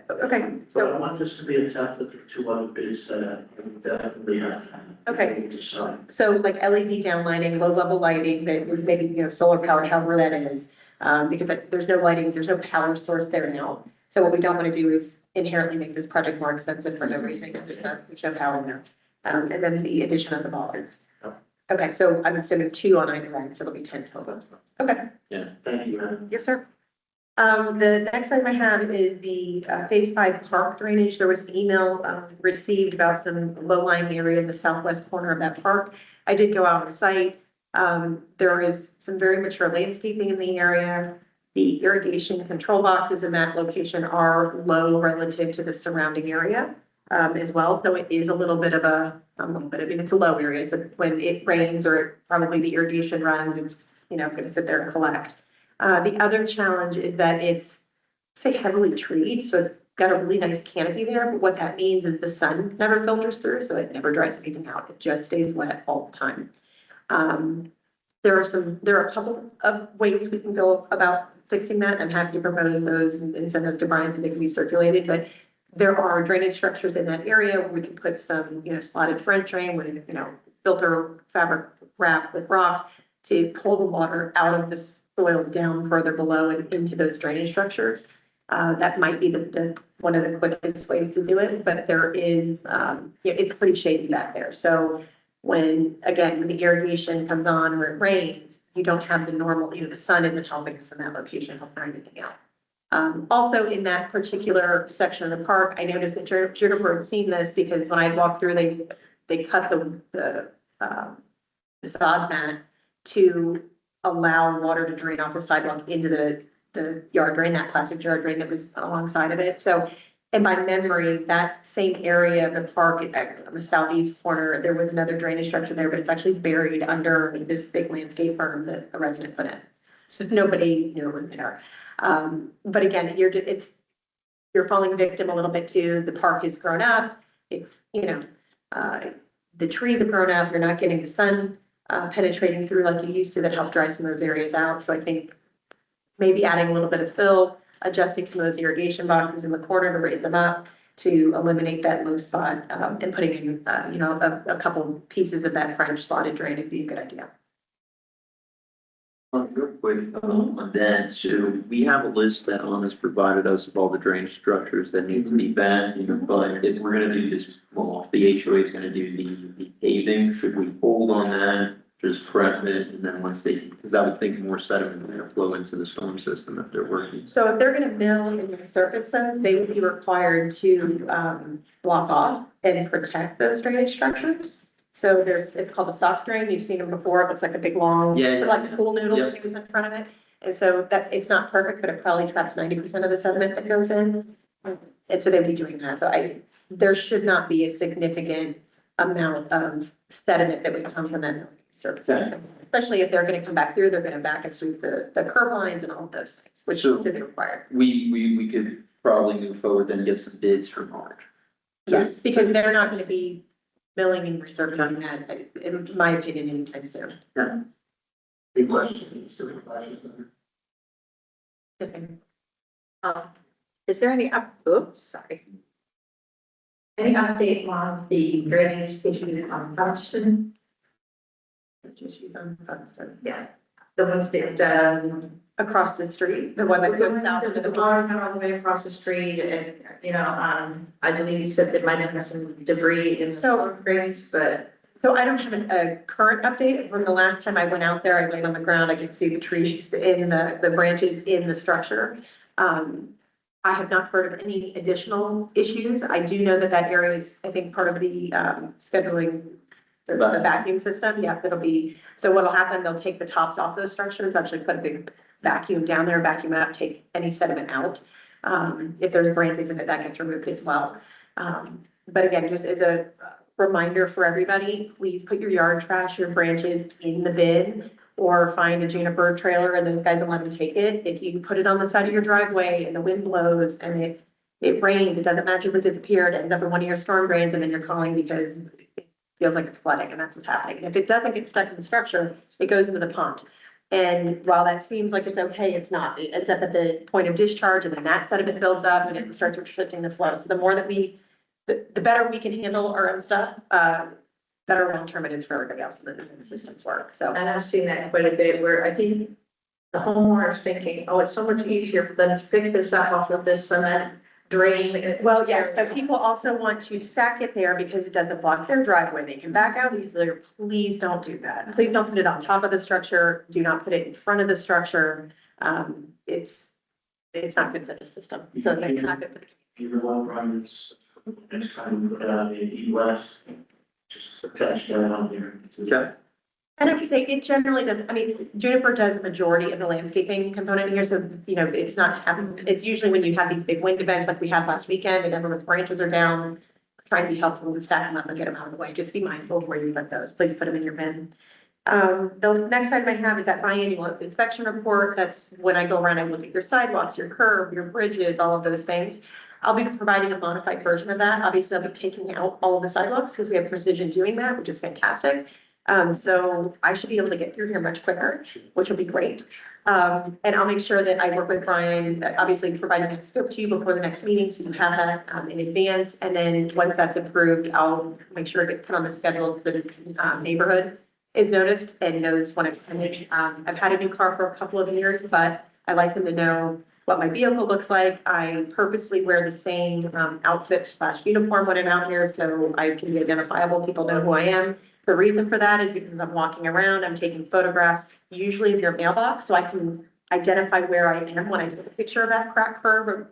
okay, So I so, want this to be a template for two other bids that I would definitely have. Okay. Decide. so like LED downlighting, low level lighting that is maybe, solar powered, however that is. Because there's no lighting, there's no power source there now. So what we don't want to do is inherently make this project more expensive for no reason, because there's no power there. And then the addition of the bollards. Okay, so I'm assuming 2 on either end, so it'll be 10 total. Okay. Thank you, man. Yes, sir. The next item I have is the Phase 5 park drainage. There was an email received about some low-lying area in the southwest corner of that park. I did go out on site. There is some very mature landscaping in the area. The irrigation control boxes in that location are low relative to the surrounding area as well. So it is a little bit of it's a low area. So when it rains or probably the irrigation runs, it's, going to sit there and collect. The other challenge is that it's, say, heavily treed. So it's got a really nice canopy there, but what that means is the sun never filters through, so it never dries anything out. It just stays wet all the time. There are a couple of ways we can go about fixing that. I'm happy to propose those and send those to Brian so they can be circulated, but there are drainage structures in that area where we can put some, slotted French drain with, filter fabric wrap with rock to pull the water out of the soil down further below and into those drainage structures. That might be the one of the quickest ways to do it, but there is, it's pretty shady back there. So when the irrigation comes on or it rains, you don't have the normal, the sun isn't helping us in that location, helping anything out. Also in that particular section of the park, I noticed that Juniper had seen this because when I walked through, they cut the sod mat to allow water to drain off the sidewalk into the yard drain, that plastic yard drain that was alongside of it. So in my memory, that same area of the park on the southeast corner, there was another drainage structure there, but it's actually buried under this big landscape berm that a resident put in. So nobody knew it was there. But again, you're falling victim a little bit to the park has grown up. It's, the trees have grown up. You're not getting the sun penetrating through like you used to that help dry some of those areas out. So I think maybe adding a little bit of fill, adjusting some of those irrigation boxes in the corner to raise them up to eliminate that low spot, and putting in, a couple pieces of that French slotted drain would be a good idea. Real quick, on that, so we have a list that Anna's provided us of all the drainage structures that need to be banned, but if we're gonna do this, well, if the HOA is gonna do the paving, should we hold on that? Just prep it, and then once because I would think more sediment is gonna flow into the storm system if they're working. So if they're gonna mill and surface those, they would be required to block off and protect those drainage structures. So it's called a sock drain. You've seen them before. It looks like a big long, like a pool noodle that goes in front of it. And so that it's not perfect, but it probably traps 90% of the sediment that goes in. And so they'd be doing that. So there should not be a significant amount of sediment that would come from that surface. Especially if they're gonna come back through, they're gonna back it through the curb lines and all of those things, which should be required. We could probably move forward and get some bids for March. Yes, because they're not gonna be milling and resurfacing that, in my opinion, anytime soon. Big question. Supervisor. Yes, ma'am. Is there any any update on the drainage issue on Funston? Issues on Funston. Yeah, the ones that, Across the street, the one that goes south into the barn all the way across the street and, I believe you said that might have some debris in the storm drains, but. So I don't have a current update. From the last time I went out there, I laid on the ground, I could see the trees in the branches in the structure. I have not heard of any additional issues. I do know that area is, I think, part of the scheduling, the vacuum system. Yeah, so what'll happen, they'll take the tops off those structures, actually put a big vacuum down there, vacuum it up, take any sediment out. If there's branches in it, that gets removed as well. But again, just as a reminder for everybody, please put your yard trash, your branches in the bin or find a Juniper trailer and those guys will let them take it. If you put it on the side of your driveway and the wind blows and it rains, it doesn't magically disappear, it ends up in one of your storm drains and then you're calling because it feels like it's flooding and that's what's happening. And if it doesn't get stuck in the structure, it goes into the pond. And while that seems like it's okay, it's not. It ends up at the point of discharge and then that sediment builds up and it starts restricting the flow. So the more that the better we can handle our own stuff, better long-term it is for everybody else and the systems work. So. And I've seen that quite a bit where I think the homeowner's thinking, oh, it's so much easier for them to pick this up off of this cement drain. Well, yes, so people also want to stack it there because it doesn't block their driveway. They can back out easily. Please don't do that. Please don't put it on top of the structure. Do not put it in front of the structure. It's not good for the system. So it's not good for the. Either one, Brian, next time we put out in West, just attach that on there. Okay. And I would say it generally doesn't, Juniper does a majority of the landscaping component here, so, it's not happening. It's usually when you have these big wind events like we had last weekend and everyone's branches are down, try to be helpful and stack them up and get them out of the way. Just be mindful of where you put those. Please put them in your bin. The next item I have is that biannual inspection report. That's when I go around, I look at your sidewalks, your curb, your bridges, all of those things. I'll be providing a modified version of that. Obviously, I'll be taking out all of the sidewalks because we have precision doing that, which is fantastic. So I should be able to get through here much quicker, which will be great. And I'll make sure that I work with Brian, obviously providing that scope to you before the next meeting, so you have that in advance. And then once that's approved, I'll make sure it gets put on the schedule so the neighborhood is noticed and knows when it's coming. I've had a new car for a couple of years, but I like them to know what my vehicle looks like. I purposely wear the same outfit / uniform when I'm out here, so I can be identifiable. People know who I am. The reason for that is because as I'm walking around, I'm taking photographs, usually of your mailbox, so I can identify where I am when I take a picture of that crack curb,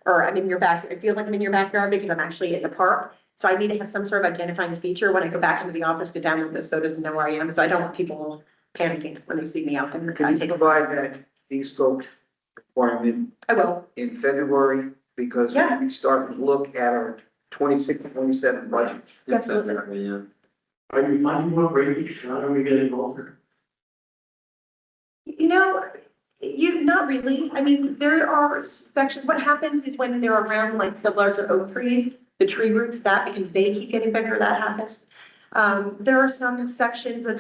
or I'm in your back. It feels like I'm in your backyard because I'm actually in the park. So I need to have some sort of identifying feature when I go back into the office to download those photos and know where I am. So I don't want people panicking when they see me out there. Can you provide that these folks requirement I will. in February? Because Yeah. we start to look at our 26, 27 budget. Absolutely. Yeah. Are you finding more breakage? How are we getting older? You know, not really. I mean, there are sections, what happens is when they're around like the larger oak trees, the tree roots, that because they keep getting bigger, that happens. There are some sections of,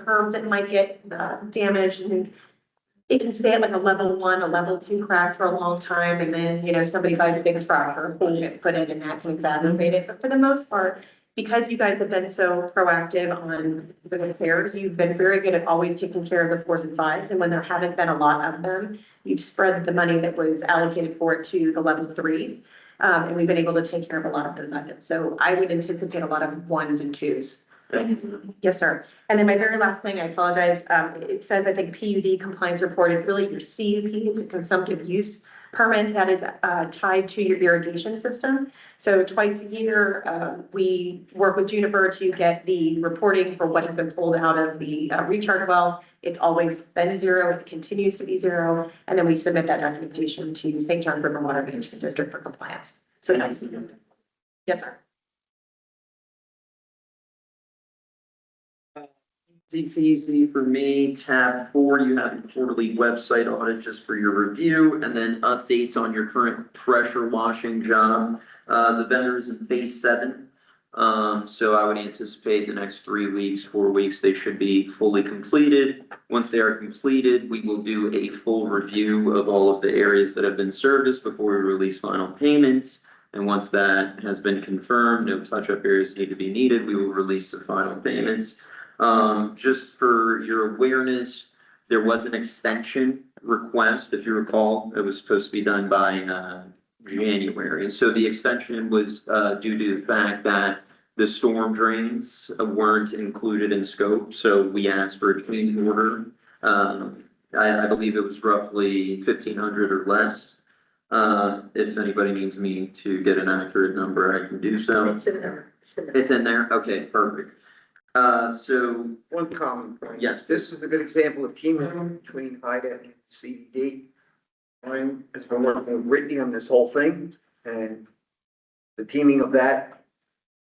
curb that might get damaged, and it can stay at like a level 1, a level 2 crack for a long time. And then, somebody buys a big truck or a pool gets put in and that can exacerbate it. But for the most part, because you guys have been so proactive on the repairs, you've been very good at always taking care of the 4s and 5s. And when there haven't been a lot of them, you've spread the money that was allocated for it to the level 3s. And we've been able to take care of a lot of those items. So I would anticipate a lot of 1s and 2s. Yes, sir. And then my very last thing, I apologize. It says, I think PUD compliance report is really your CUP. It's a consumptive use permit that is tied to your irrigation system. So twice a year, we work with Juniper to get the reporting for what has been pulled out of the recharge well. It's always been 0. It continues to be 0. And then we submit that documentation to St. John River Water Management District for compliance. So nice. Yes, sir. Easy for me. Tab 4, you have the quarterly website audit just for your review, and then updates on your current pressure washing job. The vendors is base 7. So I would anticipate the next 3 weeks, 4 weeks, they should be fully completed. Once they are completed, we will do a full review of all of the areas that have been serviced before we release final payments. And once that has been confirmed, no touch-up areas need to be needed, we will release the final payments. Just for your awareness, there was an extension request, if you recall, it was supposed to be done by January. So the extension was due to the fact that the storm drains weren't included in scope. So we asked for a change order. I believe it was roughly 1,500 or less. If anybody needs me to get an accurate number, I can do so. It's in there. It's in there? Okay, perfect. So, One comment, Brian. Yes. This is a good example of teamwork between IDA and CDD. Brian has been working with Whitney on this whole thing, and the teaming of that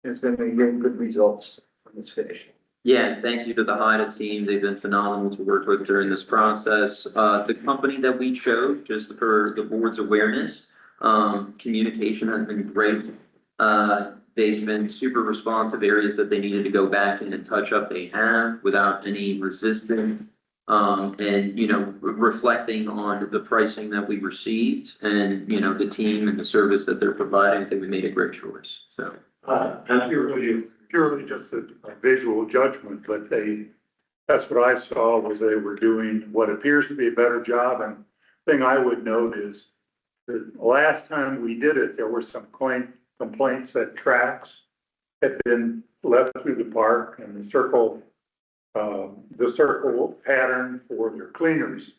is going to give good results when it's finished. yeah, thank you to the HIDA team. They've been phenomenal to work with during this process. The company that we chose, just for the board's awareness, communication has been great. They've been super responsive. Areas that they needed to go back in and touch up, they have without any resistance. And, reflecting on the pricing that we received and, the team and the service that they're providing, I think we made a great choice, so. Purely just a visual judgment, but that's what I saw was they were doing what appears to be a better job. And thing I would note is the last time we did it, there were some complaints that tracks had been left through the park and the circle pattern for their cleaners.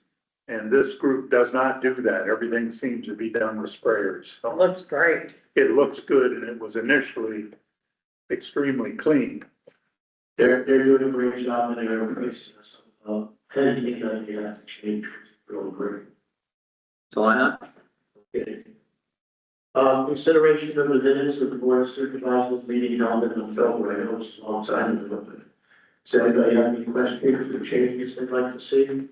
And this group does not do that. Everything seems to be done with sprayers. So Looks great. it looks good, and it was initially extremely clean. They're doing a great job and they're embracing us. Anything that you have to change, real great. That's all I have. Okay. Consideration of the minutes of the board of supervisors meeting held in October. I know it's a long time ago, but does anybody have any questions or changes they'd like to see?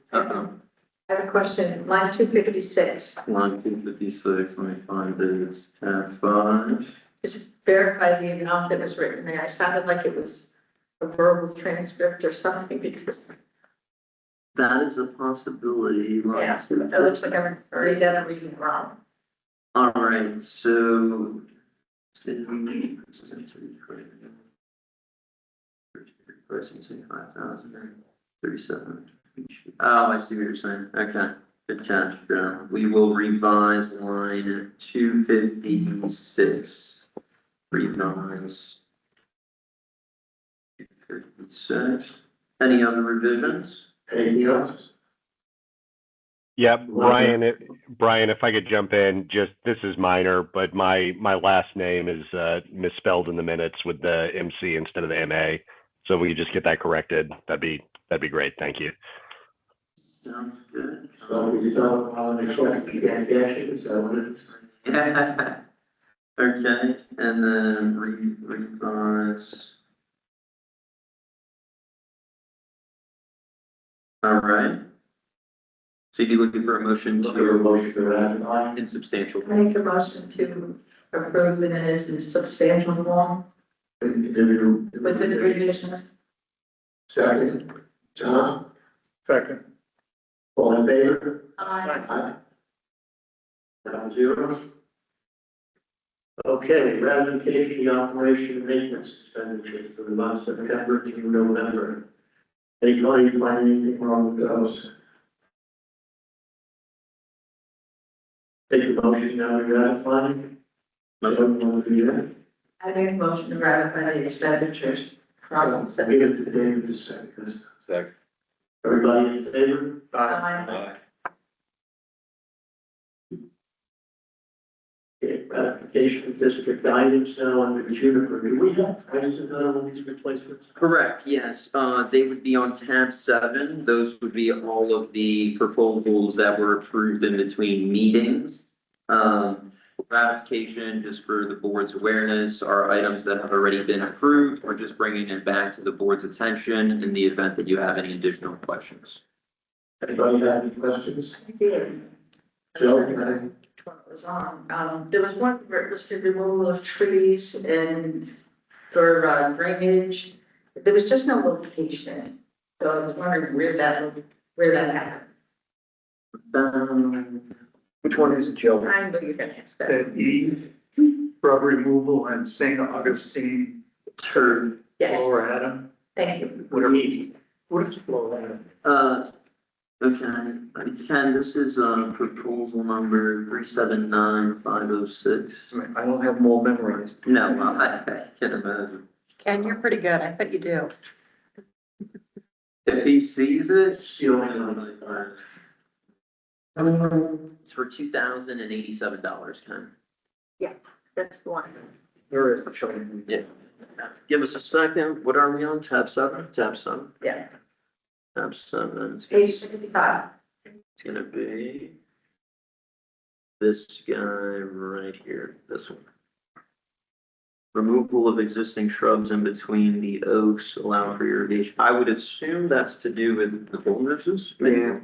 I have a question, line 256, Line 256, let me find it, it's tab 5. just verify the amount that was written there. It sounded like it was a verbal transcript or something because, That is a possibility. Line yeah, it looks like I'm already done and reading wrong. All right, so. Pricing 5,037. Oh, I see what you're saying. Okay, good catch, Joe. We will revise line 256. Revise. 256. Any other revisions? Anything else? Yeah, Brian, if I could jump in, just, this is minor, but my last name is misspelled in the minutes with the MC instead of the MA. So if we could just get that corrected, that'd be great. Thank you. Sounds good. So we don't want to accept the cash, is that what it is? Okay, and then revise. All right. So you'd be looking for a motion Look for a to motion to ratify. insubstantial. I make a motion to approve the minutes in substantial form with the revisions. Second. John, Second. all in favor? Aye. 9-0. Okay, ratification of the operation and maintenance expenditures for the months of September to November. Anybody find anything wrong with those? Take a motion now to ratify. Motion to do that. I make a motion to ratify the expenditures from Give September. it to David to second. Second. Everybody in favor? Aye. Okay, ratification of district items now under Juniper. Do we have prices on these replacements? Correct, yes. They would be on tab 7. Those would be all of the proposals that were approved in between meetings. Ratification, just for the board's awareness, are items that have already been approved. We're just bringing it back to the board's attention in the event that you have any additional questions. Anybody have any questions? I did. Joe, can I? Which one it was on? There was one where it listed removal of trees and for drainage. There was just no location. So I was wondering where that happened. Which one is it, Joe? I know you're gonna ask that. That E, shrub removal and St. Augustine, Turn. Yes, Lower Adam. thank you. What is Lower Adam? Okay, Ken, this is, proposal number 379506. I don't have them all memorized. No, well, I can imagine. Ken, you're pretty good. I bet you do. If he sees it, it's for $2,087, Ken. That's the one. There is, I'm showing. Yeah. Give us a second. What are we on? Tab 7? Tab 7. Yeah, Tab 7. page 65. It's gonna be this guy right here, this one. Removal of existing shrubs in between the oaks, allowing for irrigation. I would assume that's to do with the bull nurses. maybe? Yeah.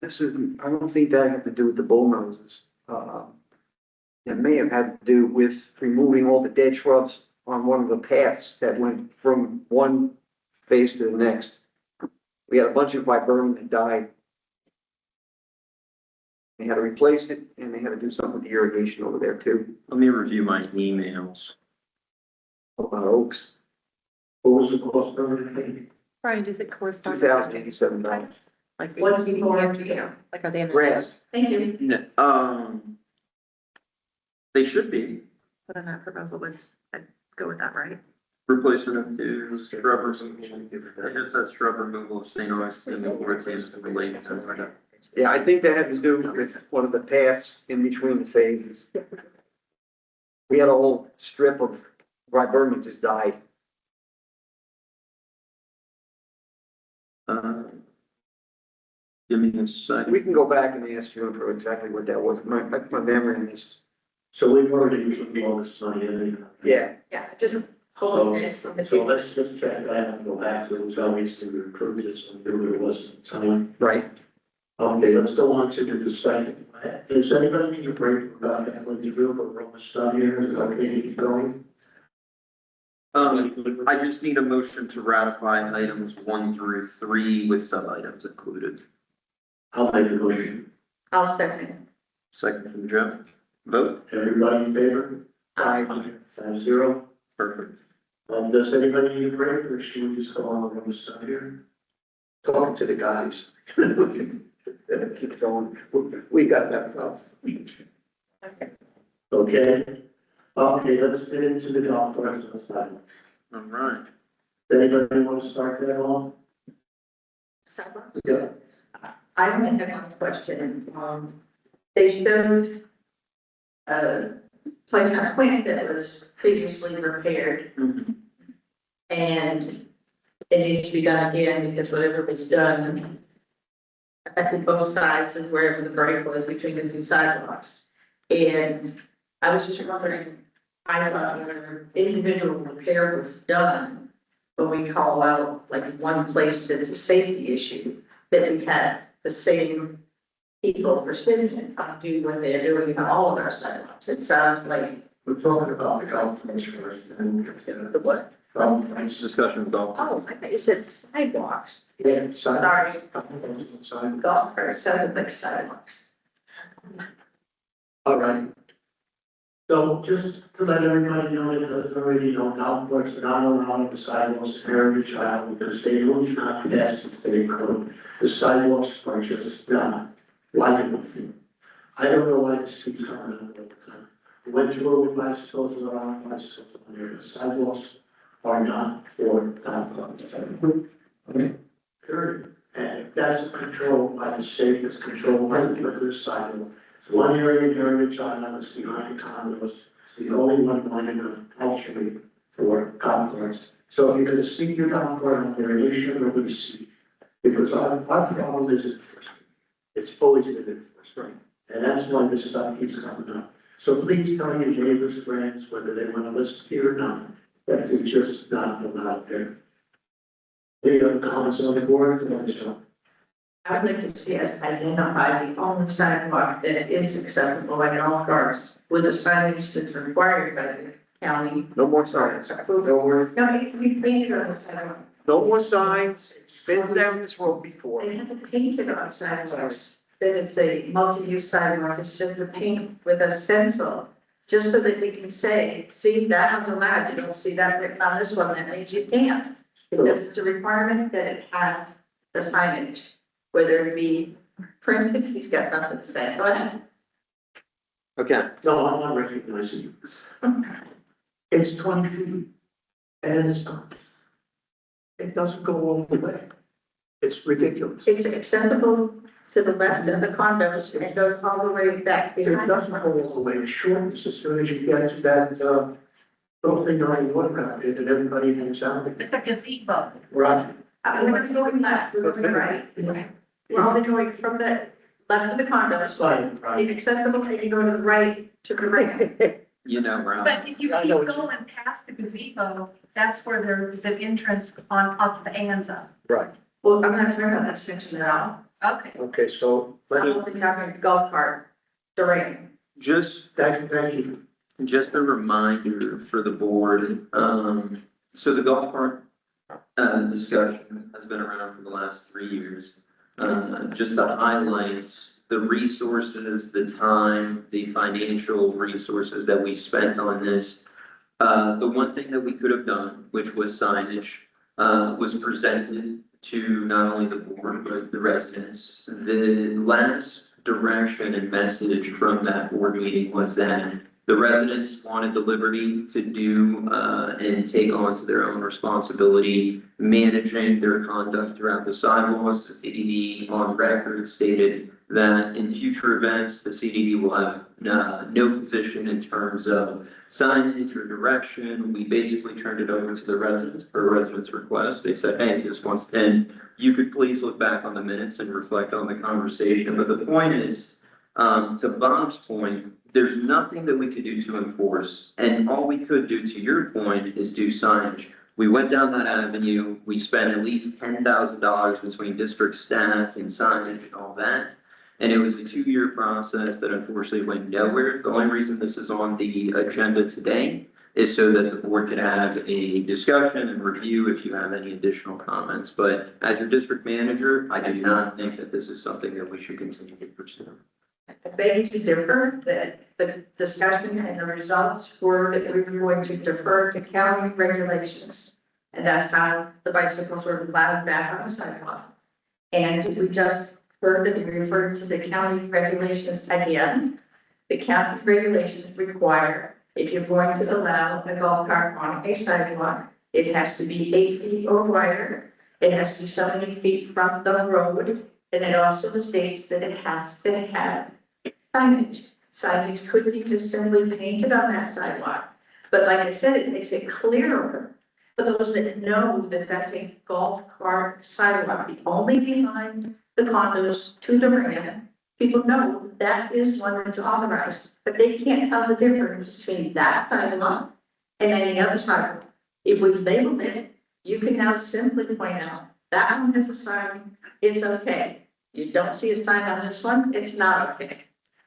This isn't, I don't think that had to do with the bullnoses. It may have had to do with removing all the dead shrubs on one of the paths that went from one phase to the next. We had a bunch of viburnum that died. They had to replace it and they had to do something with the irrigation over there too. Let me review my emails. Oaks, What was the cost of everything? Brian, does it correspond? $2,087. Like, What's before and after? like, are they in the? Grass. Thank you. No, they should be. Put on that proposal, would I'd go with that, right? Replacement of two shrub removal. I guess that's shrub removal of St. Augustine and Ortiz to the lake. Yeah, I think that had to do with one of the paths in between the phases. We had a whole strip of viburnum just died. Give me a second. We can go back and ask you for exactly what that was. My memory is, So we've already took all this money in. yeah. Yeah, just Okay. So let's just check that and go back to those always to recruit this and do what it was at the time. Right. Okay, let's go on to the discussion. Is anybody need a break about that with the group or Roma study here? Is it okay to keep going? I just need a motion to ratify items 1 through 3 with sub-items included. I'll make a motion. I'll second. Second from Joe. Vote. Everybody in favor? Aye. 5-0. Perfect. Does anybody need a break or should we just go on the Roma study here? Talking to the guys. Keep going. We got that problem. Okay. Okay, let's get into the golf course on Saturday. All right. Anybody want to start that off? Sidewalks? Yeah. I only have one question. They showed a playtime plant that was previously repaired. And it needs to be done again because whatever was done affected both sides of wherever the break was between the two sidewalks. And I was just wondering, I thought where individual repair was done, when we call out like one place that's a safety issue, that we had the same people precision do what they're doing on all of our sidewalks. It sounds like We're talking about the golf course first, and we'll get to the what? the golf course. Discussion of golf. Oh, I thought you said sidewalks. Yeah, Sorry, side. golf cart sounded like sidewalks. All right. So just to let everybody know that it's already known, golf courses are not allowed the sidewalks in Heritage Island because they will not pass the state code. The sidewalks are just not wide enough. I don't know why this keeps coming up all the time. We went through it with bicycles around, bicycles on there. The sidewalks are not for golf clubs. Okay. Period. And that's controlled by the state, that's controlled by the sidewalk. One area in Heritage Island is behind condos, it's the only one running actually for golf carts. So if you're gonna see your golf cart on there, make sure nobody sees. Because our problem is enforcement. It's always been enforcement. And that's why this stuff keeps coming up. So please tell your neighbors, friends, whether they wanna listen to you or not, that you're just not allowed there. Any other comments on the board? I would like to see us identify the only sidewalk that is acceptable by all cars with a signage that's required by the county. No more signs. No, No more, we painted on the sidewalk. no more signs. Been down this road before. They had to paint it on sidewalks. Then it's a multi-use sidewalk, it's just a paint with a stencil. Just so that we can say, see, that one's allowed, you don't see that written on this one, that means you can't. Because it's a requirement that it have the signage, whether it be printed, he's got nothing to say, go ahead. Okay. No, I'm not recognizing you. It's 20 feet and it's not. It doesn't go all the way. It's ridiculous. It's acceptable to the left of the condos and it goes all the way back It behind. doesn't go all the way. It shortens as soon as you get to that, little thing on the water out there that everybody thinks out. It's a gazebo. Right. We're going left, we're going right. We're only going from the left of the condos. Right. It's acceptable and you go to the right, to the right. You know, Ron. But if you I keep know what you- going past the gazebo, that's where there's an entrance on up the Anza. Right. Well, I'm not talking about that section at all. Okay. Okay, so let I'm me, only talking golf cart, terrain. Just thank you. Just a reminder for the board, so the golf cart, discussion has been around for the last 3 years. Just to highlight the resources, the time, the financial resources that we spent on this. The one thing that we could have done, which was signage, was presented to not only the board, but the residents. The last direction and message from that board meeting was that the residents wanted the liberty to do and take on to their own responsibility, managing their conduct throughout the sidewalks. The CDD on record stated that in future events, the CDD will have no position in terms of signage or direction. We basically turned it over to the residents per residents' request. They said, hey, this wants, and you could please look back on the minutes and reflect on the conversation. But the point is, to Bob's point, there's nothing that we could do to enforce, and all we could do, to your point, is do signage. We went down that avenue, we spent at least $10,000 between district staff and signage and all that. And it was a 2-year process that unfortunately went nowhere. The only reason this is on the agenda today is so that the board could have a discussion and review if you have any additional comments. But as your district manager, I do not think that this is something that we should continue to pursue. I beg to differ that the discussion and the results were that we were going to defer to county regulations. And that's how the bicycles were allowed back on the sidewalk. And we just heard that we referred to the county regulations again. The county regulations require, if you're going to allow a golf cart on a sidewalk, it has to be 8 feet or wider. It has to be so many feet from the road. And it also states that it has to have signage. Signage could be just simply painted on that sidewalk. But like I said, it makes it clearer for those that know that that's a golf cart sidewalk, only behind the condos to the ramp. People know that is one that's authorized, but they can't tell the difference between that sidewalk and any other sidewalk. If we label it, you can now simply point out, that one has a sign, it's okay. You don't see a sign on this one, it's not okay.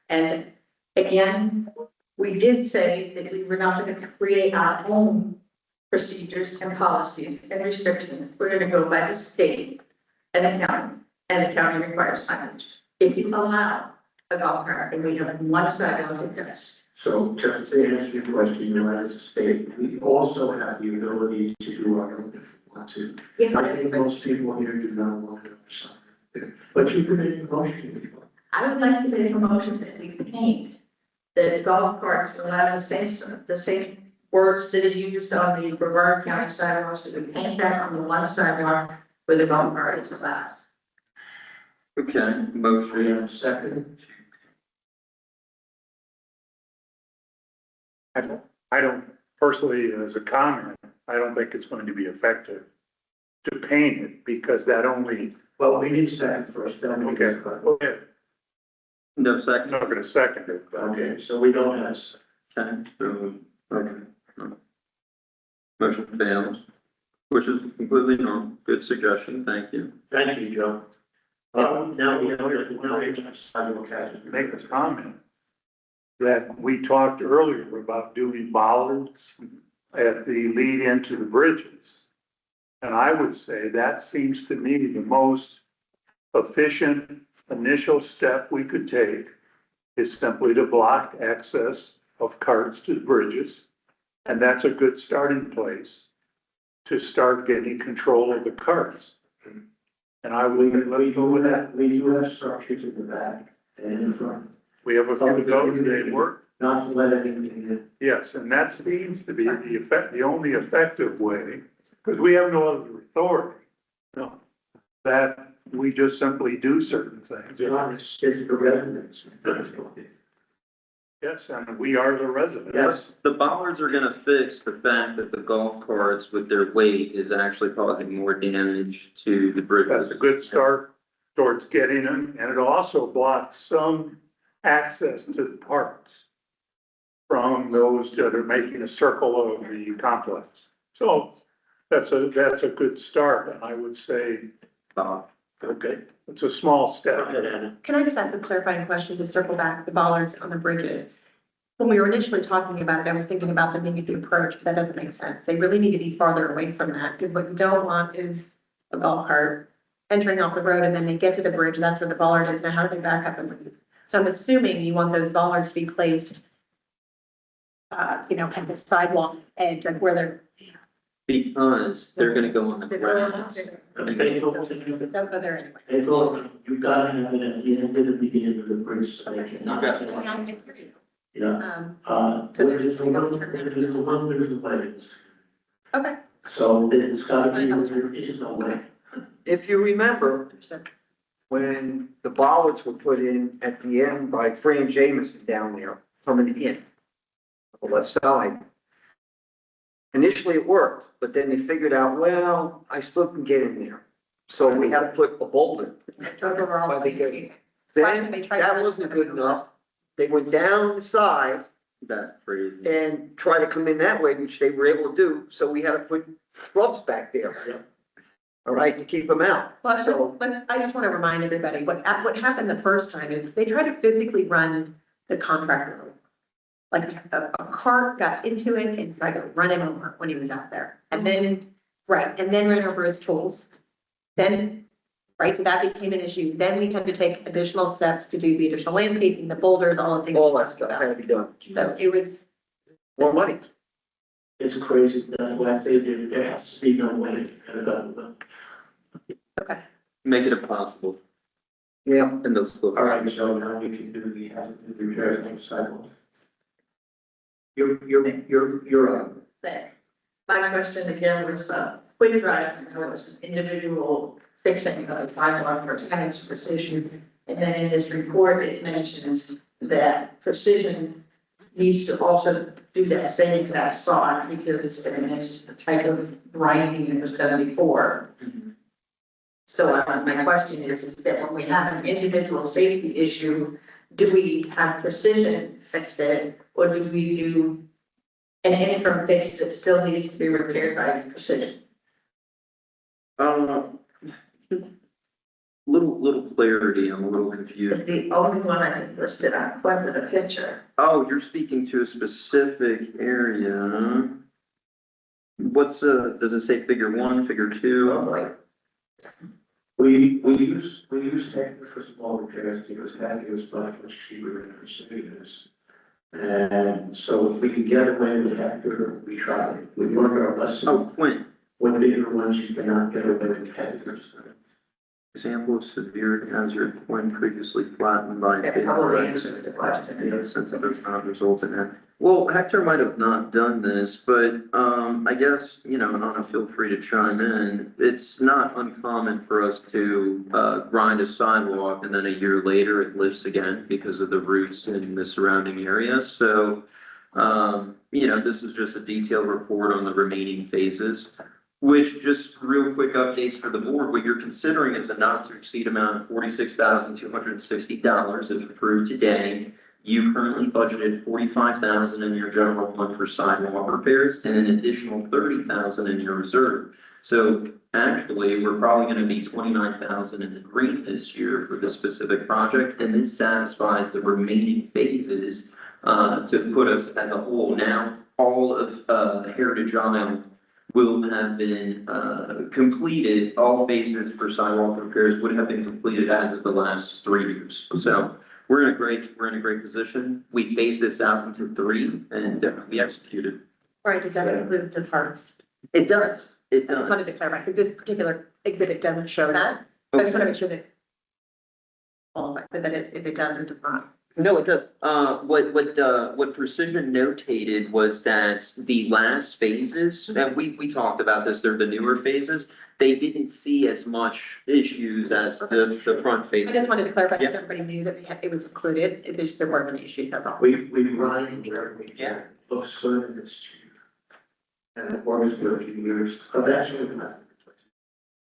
And again, we did say that we were not going to create our own procedures and policies and restrictions. We're going to go by the state and the county requires signage. If you allow a golf cart and we have one sidewalk, it does. So just to answer your question, you're right, as a state, we also have the ability to do our own if we want to. Yes, I think most people here do not want to sign. But you could make a motion if you want. I would like to make a motion that we paint the golf carts to allow the same words that are used on the Brevard County sidewalks, that we paint that on the one sidewalk where the golf cart is allowed. Okay, We motion. have a second. I don't personally, as a comment, I don't think it's going to be effective to paint it because that only, Well, we need second first, then we okay, can. go ahead. No I'm second. not gonna second it, but Okay, so we don't have. Okay, so, okay. Motion fails, which is completely normal. Good suggestion, thank you. Thank you, Joe. Now we have sidewalk hazard. make a comment that we talked earlier about doing bollards at the lead into the bridges. And I would say that seems to me the most efficient initial step we could take is simply to block access of carts to the bridges. And that's a good starting place to start getting control of the carts. And I We would, let's go with that. we do have structures in the back and in front, We have a few of those, they work. not to let anything in. Yes, and that seems to be the only effective way, because we have no other authority. No, that we just simply do certain things. It's the residents. Yes, and we are the residents. Yes. The bollards are gonna fix the fact that the golf carts with their weight is actually causing more damage to the bridges. That's a good start towards getting them, and it also blocks some access to the parks from those that are making a circle of the complex. So that's a good start, and I would say Okay. it's a small Go step. ahead, Anna. Can I just ask a clarifying question to circle back the bollards on the bridges? When we were initially talking about it, I was thinking about them being at the approach, but that doesn't make sense. They really need to be farther away from that. Because what you don't want is a golf cart entering off the road and then they get to the bridge, that's where the bollard is. Now, how do they back up and leave? So I'm assuming you want those bollards to be placed, at the sidewalk edge, like where they're. Because they're gonna go on the They're going grounds. They go, Don't go there anyway. they go, you gotta have it at the end of the beginning of the bridge, so they cannot. Yeah. So Where there's a will, there's a way. Okay. So it's gotta be where there is no way. If you remember, when the bollards were put in at the end by Fran Jameson down there, coming in, on the left side. Initially it worked, but then they figured out, well, I still can get in there. So we had to put a boulder. Drove over all By the the gate. Then that wasn't good enough. They went down the side That's crazy. and tried to come in that way, which they were able to do, so we had to put shrubs back there. All right, to keep them out. So, But I just want to remind everybody, what happened the first time is they tried to physically run the contractor over. Like a car got into it and tried to run him over when he was out there. And then, right, and then ran over his tools. Then, right, so that became an issue. Then we had to take additional steps to do the additional landscaping, the boulders, all the things. all we that talked stuff about. had to be done. So it was, More money. It's crazy that way I figured there has to be no way to get it done. okay. Make it impossible. Yeah. And those slow. All right, so now we can do the repairs on the sidewalk. You're, There. My question again was, Quick Drive, there was an individual fixing a sidewalk for tenants Precision. And then in this report, it mentions that Precision needs to also do that same exact spot because it's the type of grinding it was done before. So my question is that when we have an individual safety issue, do we have Precision fix it? Or do we do an interim fix that still needs to be repaired by Precision? Little clarity, I'm a little confused. The only one I think listed on Quinn with a picture. Oh, you're speaking to a specific area. What's, does it say figure 1, figure 2? we use Hector for small repairs because Hector is much cheaper than Mercedes. And so if we can get away with Hector, we try. We learned our lesson. Oh, Quinn. When bigger ones, you cannot get away with Hectors. Example of severe hazard when previously flattened by. That probably answers the question. Yeah, since it does not result in that. Well, Hector might have not done this, but, I guess, and Anna, feel free to chime in. It's not uncommon for us to, grind a sidewalk and then a year later it lifts again because of the roots in the surrounding area. So, this is just a detailed report on the remaining phases. Which, just real quick updates for the board, what you're considering is a not to exceed amount of $46,260 if approved today. You currently budgeted $45,000 in your general fund for sidewalk repairs and an additional $30,000 in your reserve. So actually, we're probably gonna be $29,000 in the green this year for this specific project, and this satisfies the remaining phases to put us as a whole. Now, all of Heritage Island will have been completed, all phases for sidewalk repairs would have been completed as of the last 3 years. So we're in a great position. We phased this out into 3 and we executed. Right, does that include the parks? It does, it I just does. wanted to clarify, because this particular exhibit doesn't show that, so I just want to make sure that if it does or does not. No, it does. What Precision notated was that the last phases, and we talked about this, they're the newer phases, they didn't see as much issues as the front I phases. just wanted to clarify, because Yeah. everybody knew that it was included, if there weren't any issues, that's all. We grind where we Yeah. can. Looks good and it's cheap. And it works for a few years, but that's really not.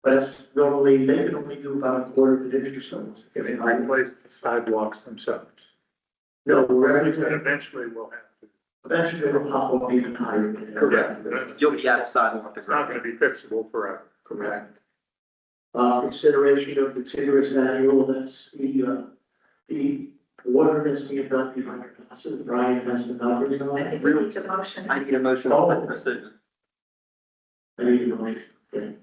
But it's normally, they can only do about a quarter of the ditch or so. If They it, replace the sidewalks themselves. no, we're And everything, eventually we'll have to. eventually it'll pop up even higher than that. Correct. You'll be out of sidewalk. It's not gonna be fixable forever. Correct. Consideration of continuous annual, that's the water that's being done behind your houses, Brian has the numbers on I it. think we need a motion. I need a motion on Precision. I need a motion, okay.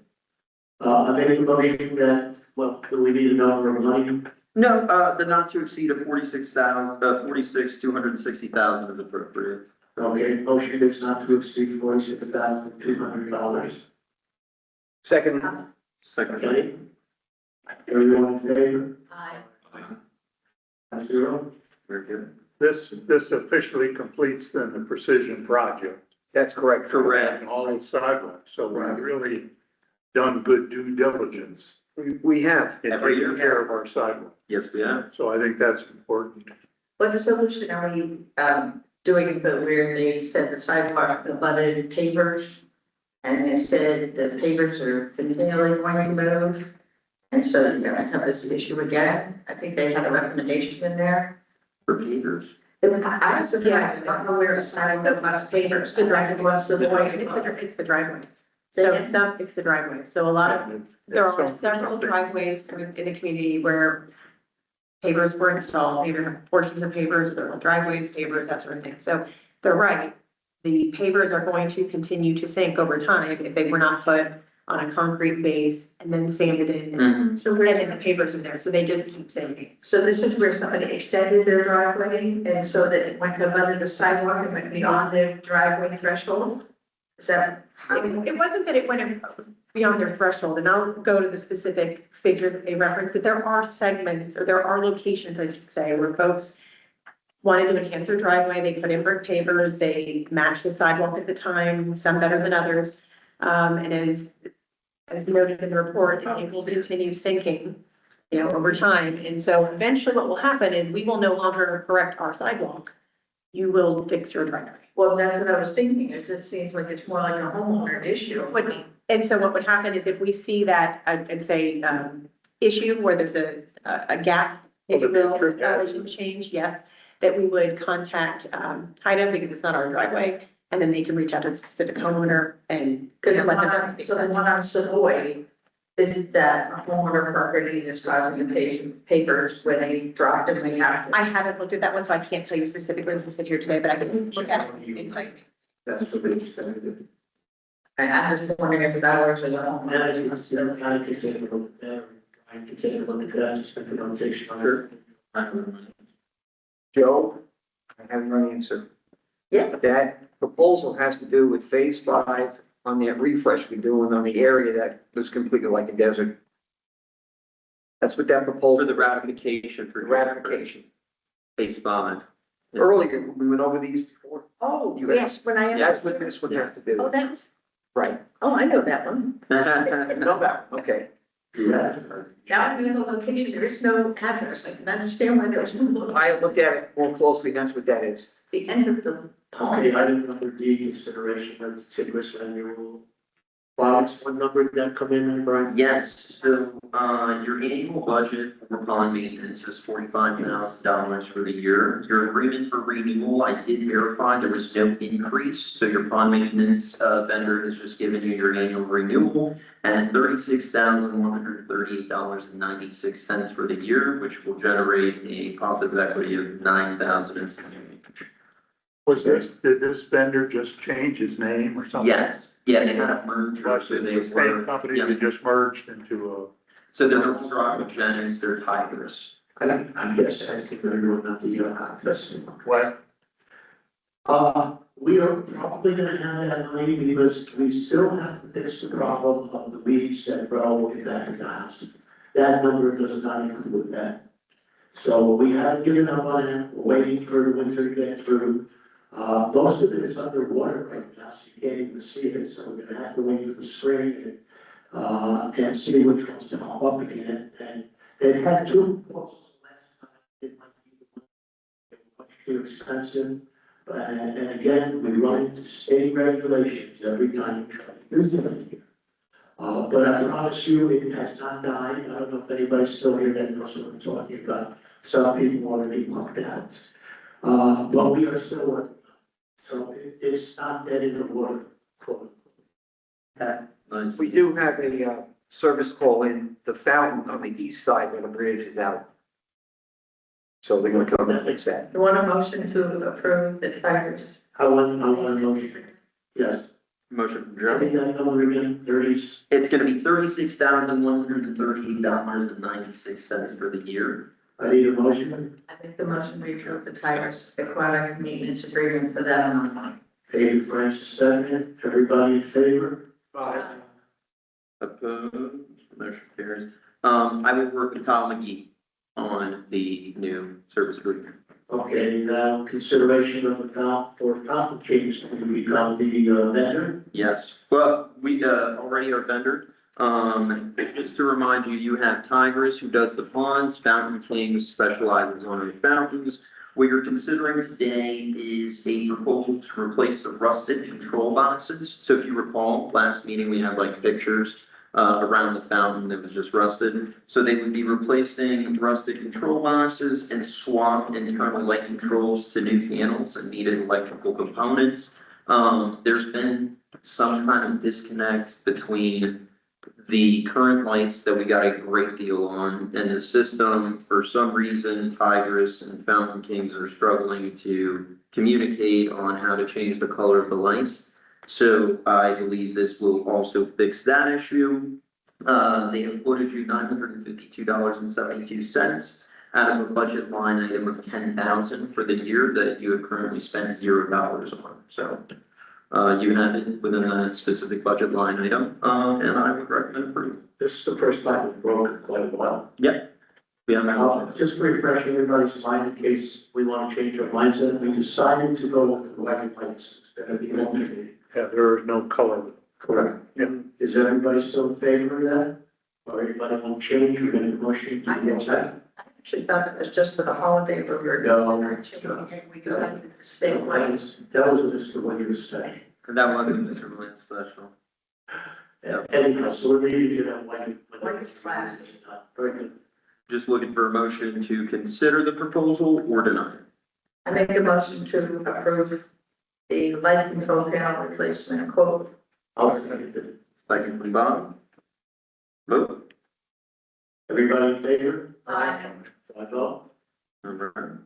I make a motion that, well, do we need a number of money? No, the not to exceed of 260,000 is appropriate. Okay, motion is not to exceed $46,200. Second, Second. Okay? Everyone in favor? Aye. 5-0. Very good. This officially completes then the Precision project. that's correct. Correct. And all the sidewalks, so we've really done good due diligence We have. in Every year. taking care of our sidewalks. Yes, we have. So I think that's important. What solution are we, doing for where they said the sidewalk abutted pavers? And they said the pavers are continually going to move. And so you're gonna have this issue again. I think they had a recommendation in there. For pavers. I was surprised, I don't know where to sign the bus papers, the driveway was the boy. It's the driveways. So it's the driveways. So a lot of, there are several driveways in the community where pavers were installed, either portions of pavers, or driveways, pavers, that sort of thing. So they're right. The pavers are going to continue to sink over time if they were not put on a concrete base and then sanded in. Mhm. So And where, then the pavers are there, so they just keep sinking. so this is where somebody extended their driveway, and so that it went above the sidewalk, it went beyond the driveway threshold? Is that? It wasn't that it went beyond their threshold, and I'll go to the specific figure that they referenced, but there are segments, or there are locations, I should say, where folks wanted to enhance their driveway, they put in brick pavers, they matched the sidewalk at the time, some better than others. And as noted in the report, it will continue sinking, over time. And so eventually what will happen is we will no longer correct our sidewalk. You will fix your driveway. Well, that's what I was thinking, is this seems like it's more like a homeowner issue. Would be. And so what would happen is if we see that, I'd say, issue where there's a gap, if you will, elevation change, yes, that we would contact, HIDA because it's not our driveway, and then they can reach out to the specific homeowner and. Because let them know. so the one on Savoy, is that a homeowner property that's causing the papers when they dropped them, we have to. I haven't looked at that one, so I can't tell you specifically as we sit here today, but I can look at it and tell you. That's what they extended. I'm just wondering if that works or not. And I think it's, I could take a look at that, I could take a look at that, just make a notation on it. Joe, I have your answer. Yeah. That proposal has to do with phase 5 on that refresh we're doing on the area that was completely like a desert. That's what that For proposal, the ratification for. ratification. Phase 5. Earlier, we went over these before. Oh, You yes, when I. That's what this one has to do. Oh, that was, Right. oh, I know that one. You know that, one, okay. Yeah. Now I know the location, there is no address, I can understand why there was no. I looked at it more closely, that's what that is. The end of the. Okay, item number D, consideration of the Tigris annual. Box, what number did that come in, Brian? Yes, so, your annual budget for pond maintenance is $45,000 for the year. Your agreement for renewal, I did verify there was no increase, so your pond maintenance, vendor has just given you your annual renewal and $36,138.96 for the year, which will generate a positive equity of $9,000. Did this vendor just change his name or something? Yes, yeah, they had a merger, Like, so it's they the same were, company yeah. that just merged into So they're no longer aquagenics, they're tigers. I guess I think everyone not the, this. what? We are probably gonna have that money because we still have to fix the problem of the weeds that grow in the back of the house. That number does not include that. So we haven't given up on it, we're waiting for the winter to get through. Most of it is underwater right now, so you can't even see it, so we're gonna have to wait for the spring and see which ones to pop up again. And they had 2 proposals last time, it might be much too expensive. And again, we run into state regulations every time we try to do something here. But I promise you, it has not died. I don't know if anybody's still here that knows what I'm talking about. Some people want to be locked out. But we are still working. So it's not dead in the water. Nice. We do have a, service call in the fountain on the east side where the bridge is out. So they're gonna come and fix that. You want a motion to approve the tires? I want a motion. Yes. Motion from I Joe. think that number again, 30s. It's gonna be $36,138.96 for the year. I need a motion. I think the motion we approve the tires, aquatic maintenance agreement for that amount of money. David Francis, second. Everybody in favor? Opposed, motion carries. I will work with Kyle McGee on the new service agreement. Okay, now consideration of the Fountain Kings to become the vendor. Yes, well, we, already are vendor. Just to remind you, you have Tigris who does the ponds, Fountain Kings specializes on the fountains. What you're considering today is a proposal to replace the rusted control boxes. So if you recall, last meeting we had like pictures around the fountain that was just rusted. So they would be replacing rusted control boxes and swap internal light controls to new panels and needed electrical components. There's been some kind of disconnect between the current lights that we got a great deal on and the system. For some reason, Tigris and Fountain Kings are struggling to communicate on how to change the color of the lights. So I believe this will also fix that issue. They have quoted you $952.72 out of a budget line item of $10,000 for the year that you have currently spent $0 on. So you have it within that specific budget line item, and I would recommend approval. This is the first time we've broken quite a while. Yep. Yeah. Just to refresh everybody's mind in case we want to change our mindset, we decided to go with the white lights instead of the orange. Yeah, there is no color. Correct. And is everybody still in favor of that? Or anybody want to change or make a motion to do that? I actually thought that was just for the holiday, but we were considering changing it. We decided to stay away. That was Mr. Williams' saying. That wasn't Mr. Williams special. Anyhow, so we're ready to get that white. White flash. Very good. Just looking for a motion to consider the proposal or deny it. I make a motion to approve the light control panel replacement quote. I'll second it. Second from Bob. Vote. Everybody in favor? Aye. I vote. Number.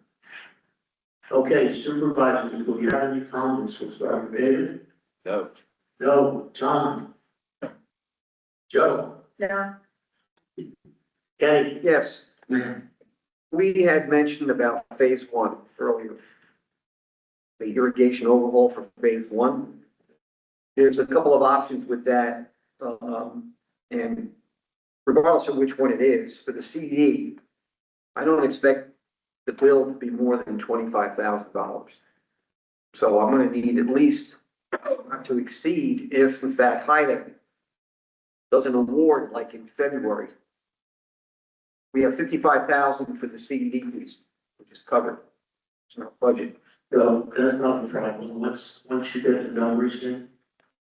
Okay, supervisors, do you have any comments? We'll start with David. No. No, Tom. Joe. No. Kenny. Yes. We had mentioned about phase one earlier. The irrigation overhaul for phase one. There's a couple of options with that, and regardless of which one it is, for the CD, I don't expect the bill to be more than $25,000. So I'm gonna need at least not to exceed if in fact HIDA does an award like in February. We have 55,000 for the CDD piece, which is covered. It's not budget. So that's not the problem. Once you get the numbers in,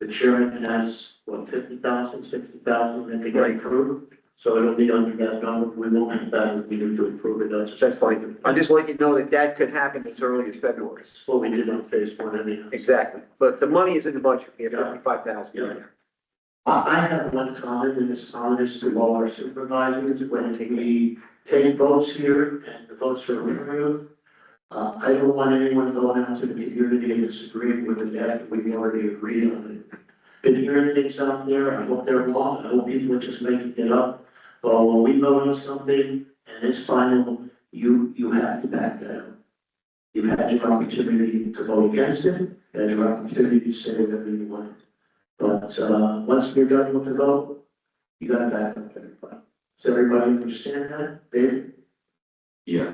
the chairman has, what, 50,000, 60,000, and they get approved. So it'll be under that number. We won't have that. We need to approve it. That's fine. I'm just letting you know that that could happen as early as February. That's what we did on phase one anyhow. Exactly. But the money is in the budget. We have 55,000 in there. I have one comment, and this comment is to all our supervisors. When we take votes here and the votes are approved, I don't want anyone going out to the community and disagreeing with it after we've already agreed on it. Been hearing things out there. I hope they're wrong. I hope people are just making it up. But when we vote on something and it's final, you have to back that up. You've had your opportunity to vote against it, you had your opportunity to say whatever you want. But, once we're done with the vote, you gotta back up everybody. Does everybody understand that? David? Yeah,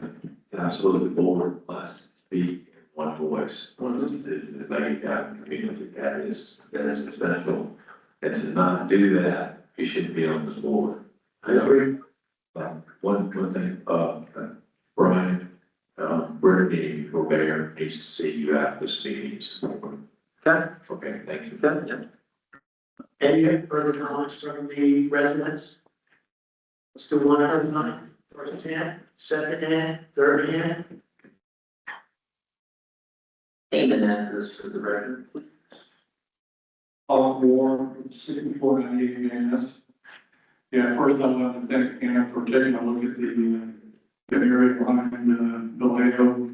absolutely, board must speak in one voice. The bank community that is essential. And to not do that, you shouldn't be on this board. I agree. One thing, Brian, we're meeting for mayor needs to see you at this meeting. Okay. Okay, thank you. Okay, yeah. Any further comments from the residents? Let's do one at a time. First hand, second hand, third hand. Name and address for the record, please. All four, 6498 units. Yeah, first I want to thank Anna for taking a look at the area behind the layout.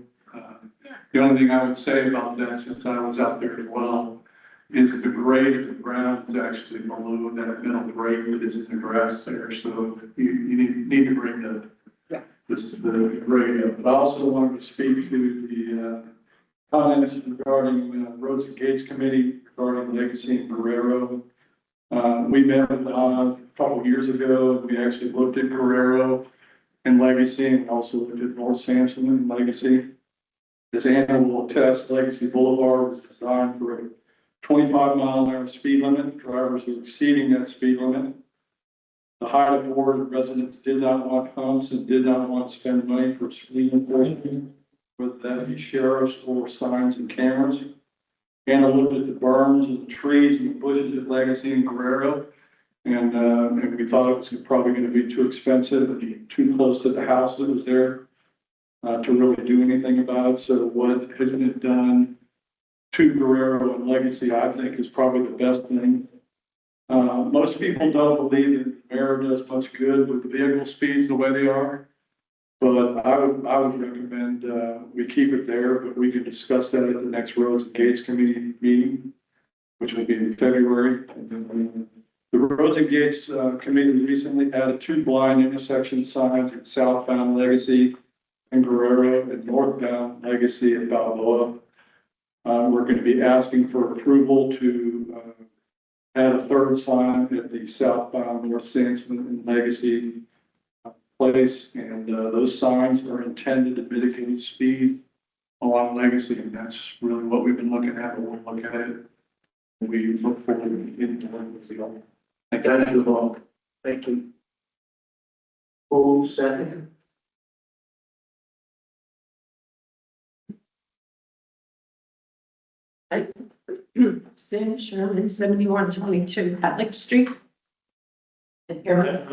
The only thing I would say about that, since I was out there as well, is the grade of the ground is actually below that middle grade that is in the grass there, so you need to bring the grade up. But I also wanted to speak to the comments regarding Roads and Gates Committee regarding Legacy and Guerrero. We met with a couple of years ago, and we actually looked at Guerrero and Legacy, and also looked at North Sampson and Legacy. This annual test, Legacy Boulevard, was designed for a 25-mile-an-hour speed limit. Drivers are exceeding that speed limit. The HIDA board residents did not want humps and did not want to spend money for speed enforcement, whether that be sheriffs or signs and cameras. And I looked at the berms and the trees and the bushes at Legacy and Guerrero. And we thought it was probably gonna be too expensive and too close to the house that was there, to really do anything about it. So what has been done to Guerrero and Legacy, I think, is probably the best thing. Most people don't believe that the mayor does much good with the vehicle speeds the way they are. But I would recommend, we keep it there, but we can discuss that at the next Roads and Gates Committee meeting, which will be in February. And then, the Roads and Gates, Committee recently added 2 blind intersection signs at southbound Legacy and Guerrero and northbound Legacy at Balboa. We're going to be asking for approval to, add a 3rd sign at the southbound North Sandsman and Legacy place, and those signs are intended to mitigate speed along Legacy, and that's really what we've been looking at. We'll look at it. We look forward to getting to work with you all. Thank you, Bob. Thank you. Who second? Sam Sherman, 7122 Hadley Street. And here,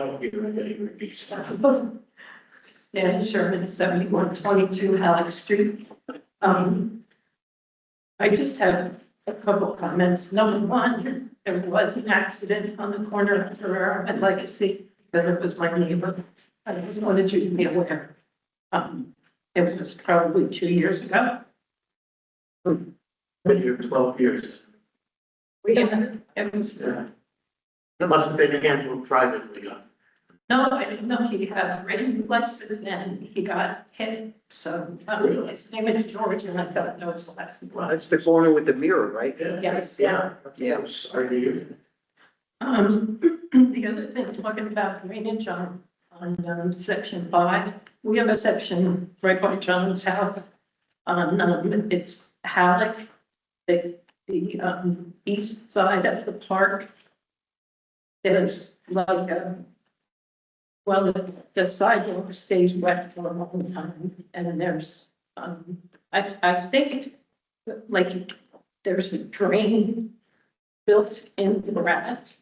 Stan Sherman, 7122 Halleck Street. I just have a couple comments. Number one, there was an accident on the corner of Ferrera and Legacy, but it was my neighbor. I just wanted you to be aware. It was probably 2 years ago. Been here 12 years. It was, It must have been handled privately. no, I didn't know he had written license and he got hit. So, his name is George and I don't know his last name. Well, it's the corner with the mirror, right? Yes. Yeah. Yeah. Sorry to hear. The other thing, talking about drainage on section 5, we have a section right by John's house. It's Halleck, the east side of the park. There's like well, the sidewalk stays wet for a long time, and there's, I think, like, there's a drain built in the grass.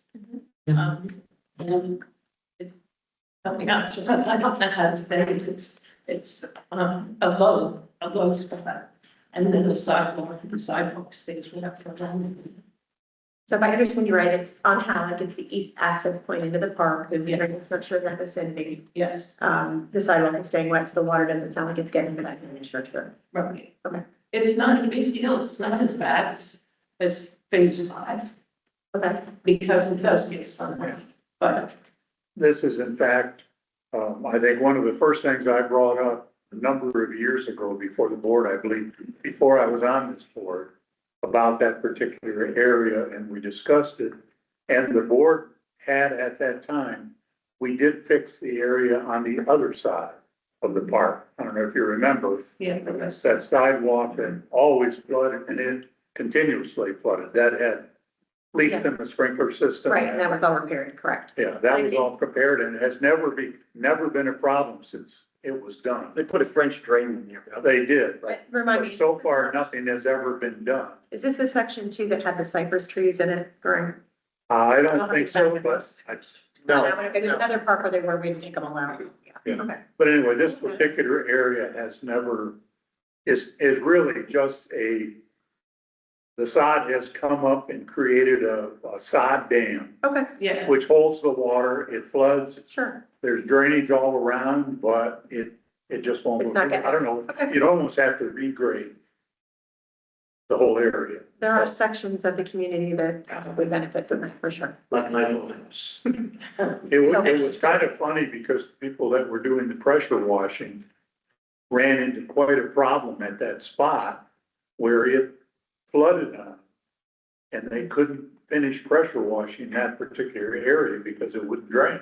And it, coming out, I don't know how to say it, it's a low spot. And then the sidewalk stays wet for a long time. So if I understand you right, it's on Halleck, it's the east access point into the park, there's the infrastructure in that vicinity. Yes, The sidewalk is staying wet, so the water doesn't sound like it's getting to that infrastructure. right. Okay. It's not a big deal, it's not as bad as phase 5, Okay. because it does get sunlight, but This is in fact, I think one of the first things I brought up a number of years ago before the board, I believe, before I was on this board, about that particular area, and we discussed it. And the board had at that time, we did fix the area on the other side of the park. I don't know if you remember. yeah, That's that sidewalk that always flooded and it continuously flooded. That had leaks in the sprinkler system. Right, and that was all repaired, correct? Yeah, that was all prepared and has never been a problem since it was done. They put a French drain in there. They did, But remind but me, so far, nothing has ever been done. is this the section 2 that had the cypress trees in it growing? I don't think so, but No, that one, okay, there's another park where they were, we didn't take them all out. Yeah. Okay. but anyway, this particular area has never, is really just the sod has come up and created a sod dam, Okay, yeah. which holds the water. It floods. sure. There's drainage all around, but it just won't. It's not getting- I don't know, Okay. you'd almost have to regrade the whole area. There are sections of the community that would benefit from that, for sure. Like my own house. It was kind of funny because people that were doing the pressure washing ran into quite a problem at that spot where it flooded on. And they couldn't finish pressure washing that particular area because it wouldn't drain.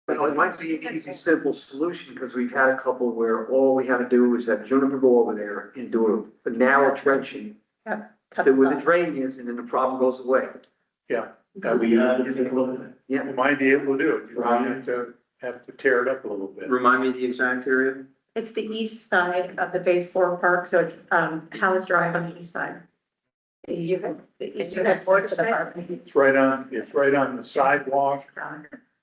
But it might be an easy, simple solution, because we've had a couple where all we had to do was have Juniper go over there and do a narrow trenching Cut to the where the sod. drain is, and then the problem goes away. Yeah, That we is it look at? Yeah. you might be able to do it. You might have to tear it up a little bit. Remind me the exact area? It's the east side of the Phase 4 park, so it's Halleck Drive on the east side. You have, the you eastern have access more to to the say? park. It's right on the sidewalk,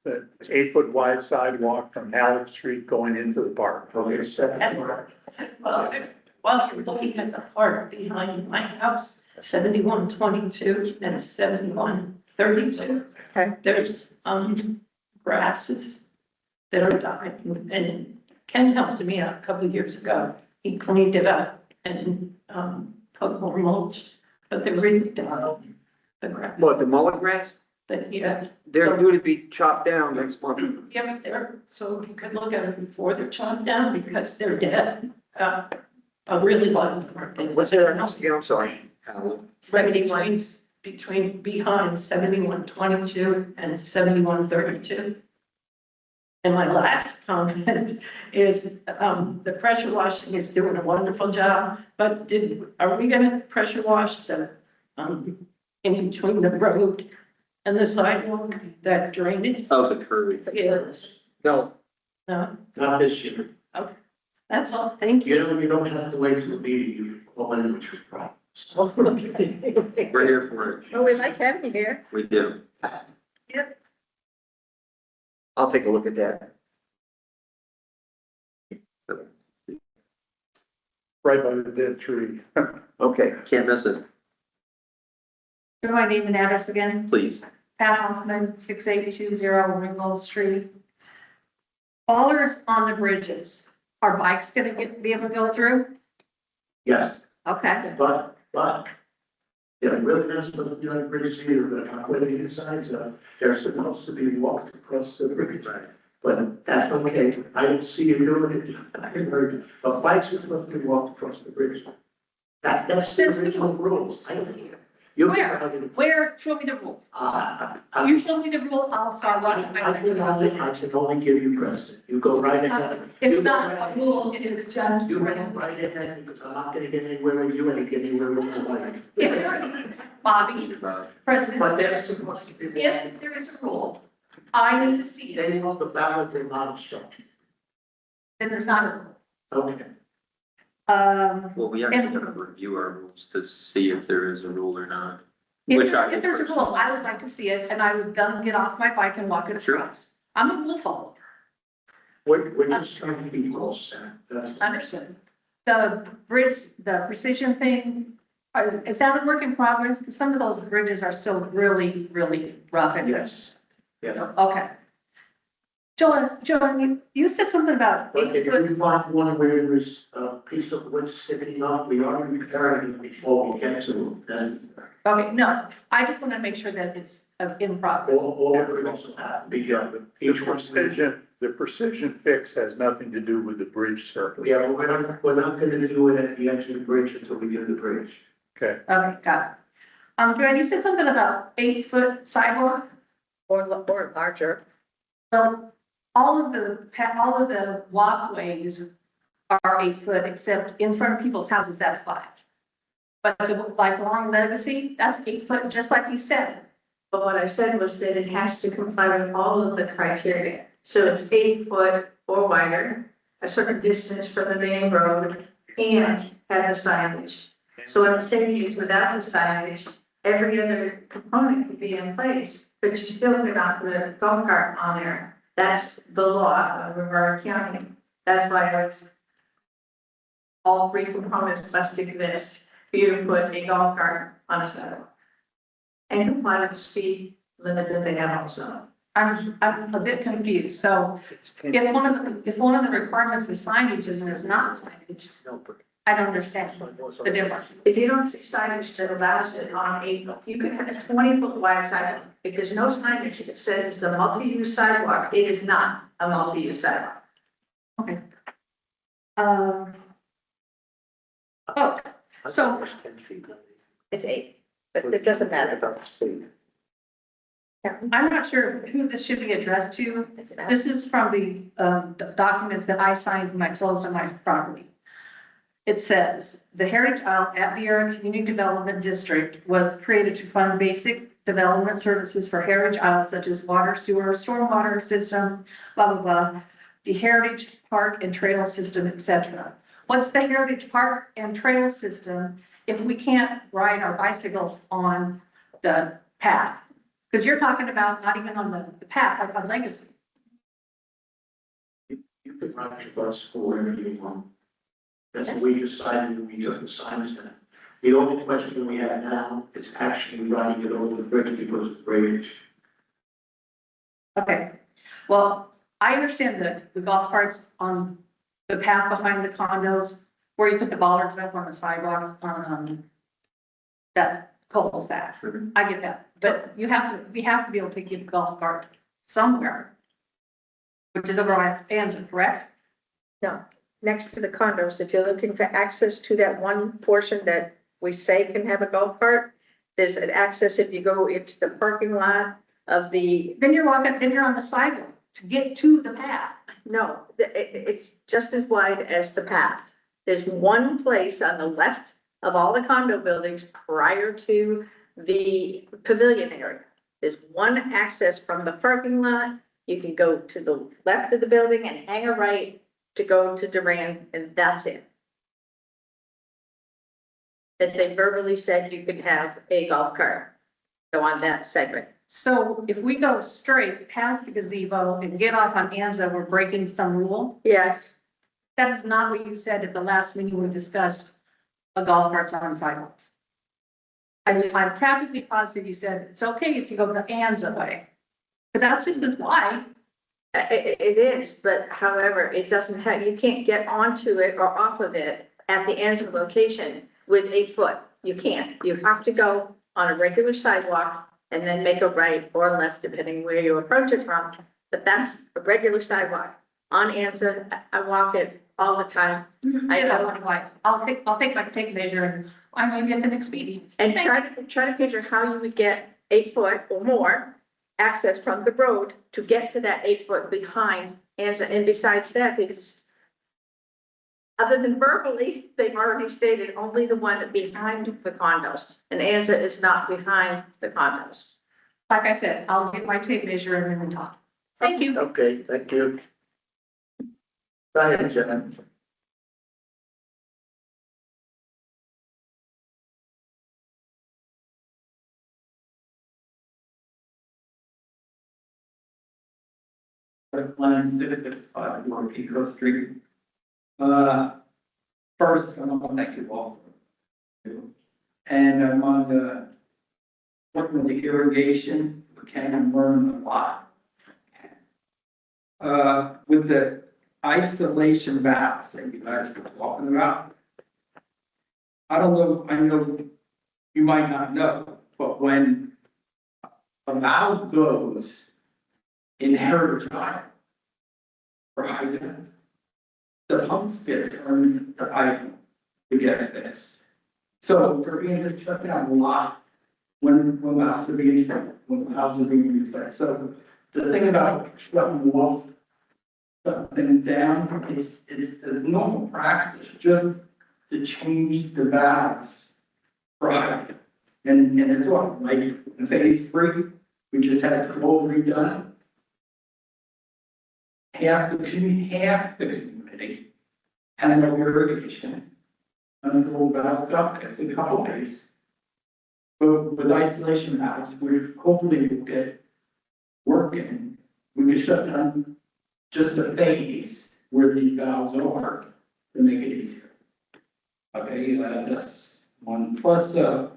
the 8-foot wide sidewalk from Halleck Street going into the park. Okay, second. Well, you're looking at the park behind my house, 7122 and 7132. Okay. There's, grasses that are dying, and Ken helped me out a couple of years ago. He cleaned it up and, put more mulch, but they're really dying, the grass. What, the mullet grass? But, yeah, They're due to be chopped down next month. yeah, but they're, so you could look at it before they're chopped down because they're dead. A really lot of them. What's there? I'm sorry. 71, between, behind 7122 and 7132. And my last comment is, the pressure washing is doing a wonderful job, but are we gonna pressure wash the, in between the road and the sidewalk, that drainage? Oh, the curve. Yes, No, no, Not this year. that's all, thank You you. know, you don't have to wait till the meeting, you can call in with your problems. We're here for it. Oh, we like having you here. We do. I'll take a look at that. Right by the dead tree. Okay. Can't miss it, Do my name and address again? please. Pat Hoffman, 6820 Ringgold Street. Bollards on the bridges, are bikes gonna be able to go through? Yes, Okay. but, yeah, really nice, but you know, bridge here, but I'm with the insides of, they're supposed to be walked across the bridge. But that's okay, I didn't see you doing it, I heard, but bikes are supposed to be walked across the bridge. That's the original rules. Where, show me the rule. You show me the rule, I'll start running. I can only give you precedent, you go right ahead. It's You go not right a rule, it is just. You went right ahead, because I'm not gonna get anywhere with you, and get anywhere with my wife. If there, Bobby, President, But there's supposed to be. if there is a rule, I need to see it, They want the ballot, they're not instruction. then there's not a rule. Okay. Well, we actually gotta review our rules to see if there is a rule or not. If, Which I if there's a rule, I would like to see it, and I would then get off my bike and walk it Sure. across. I'm a rule follower, We're just trying to be close, that's. understood. The bridge, the precision thing, is that a work in progress? Because some of those bridges are still really, really rough. and- Yes, yeah. Okay. Joan, you said something about But if 8 foot. you find one where there's a piece of wood sticking up, we are repairing it before we get to it, then Okay, no, I just want to make sure that it's in progress. all bridges have to be done. Each one. The precision fix has nothing to do with the bridge surface. Yeah, but we're not gonna do it at the edge of the bridge until we do the bridge. Okay, Okay, got it. Joanne, you said something about 8 foot sidewalk. Or larger. Well, all of the walkways are 8 foot, except in front of people's houses, that's 5. But like along Legacy, that's 8 foot, just like you said. But what I said was that it has to comply with all of the criteria. So it's 8 foot or wider, a certain distance from the main road, and have the signage. So what I'm saying is without the signage, every other component could be in place, but you still cannot put a golf cart on there. That's the law of Brevard County. That's why I was, all 3 components must exist for you to put a golf cart on a sidewalk. And comply with the speed limit that they have also. I'm a bit confused. So if one of the requirements is signage and there's not signage, I don't understand the difference. If you don't see signage that allows it on you can have a 20-foot wide sidewalk. If there's no signage that says it's a multi-use sidewalk, it is not a multi-use sidewalk. Okay. Oh, so It's 8, but it doesn't matter. I'm not sure who this should be addressed to. This is from the documents that I signed when I closed on my property. It says, the Heritage Isle at Viera Community Development District was created to fund basic development services for Heritage Isle such as water, sewer, stormwater system, blah, blah, blah, the Heritage Park and Trail System, etc. What's the Heritage Park and Trail System if we can't ride our bicycles on the path? Because you're talking about not even on the path, like on Legacy. You can ride your bus for wherever you want. That's what we decided when we took the signs down. The only question we have now is actually riding it over the bridge because of the bridge. Okay, well, I understand the golf carts on the path behind the condos, where you put the bollards up on the sidewalk on, that cul-de-sac. I get that, but we have to be able to get the golf cart somewhere, which is over on Anza, correct? No, next to the condos, if you're looking for access to that one portion that we say can have a golf cart, there's an access if you go into the parking lot of the, Then you're on the sidewalk to get to the path. no, it's just as wide as the path. There's one place on the left of all the condo buildings prior to the pavilion area. There's one access from the parking lot. You can go to the left of the building and hang a right to go to Duran, and that's it. That they verbally said you could have a golf cart go on that segment. So if we go straight past the gazebo and get off on Anza, we're breaking some rule? Yes, That is not what you said at the last meeting we discussed a golf carts on sidewalks. I'm practically positive you said it's okay if you go the Anza way. Because that's just the why. it is, but however, it doesn't have, you can't get onto it or off of it at the Anza location with 8 foot. You can't. You have to go on a regular sidewalk and then make a right or left depending where you approach it from. But that's a regular sidewalk. On Anza, I walk it all the time. I don't want to like, I'll take my tape measure and I may get the next meeting. And try to picture how you would get 8 foot or more access from the road to get to that 8 foot behind Anza. And besides that, it's, other than verbally, they've already stated only the one behind the condos. And Anza is not behind the condos. Like I said, I'll get my tape measure and then we'll talk. Thank you. Okay, thank you. Go ahead, Jen. Plans to 5 more Pico Street. First, I want to thank you all. And I'm on the, working with the irrigation, we can learn a lot. With the isolation valves that you guys were talking about. I don't know, I know you might not know, but when a valve goes in heritage tile for hydrant, the pumps get turned to idle to get this. So for being to shut down a lot when valves are being replaced. So the thing about shutting off things down is the normal practice, just to change the valves for hydrant. And it's what, like in phase 3, we just had 12 redone. Half the community had no irrigation. Until valves up, it's a couple days. But with isolation valves, we hopefully will get working. We can shut down just a phase where these valves are to make it easier. Okay, that's one. Plus, I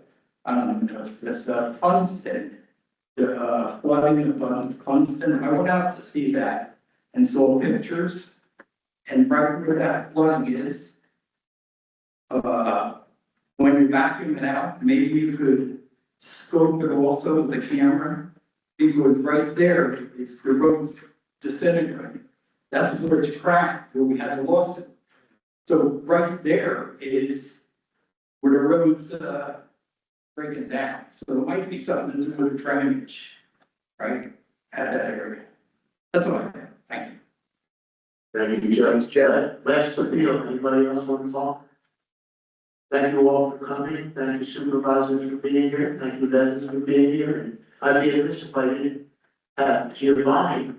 don't know, this Funston, the flooding of Funston. I went out to see that and saw pictures. And right where that flooding is, when you vacuum it out, maybe you could scope it also with the camera. Because right there, it's the road's disintegrating. That's where it's cracked, where we had a lawsuit. So right there is where the road's breaking down. So it might be something to do with drainage, right, at that area. That's all I think. Thank you. Thank you, Judge. Last appeal, anybody else want to talk? Thank you all for coming. Thank you supervisors for being here. Thank you veterans for being here. And I'd be remiss if I didn't have Giovanni,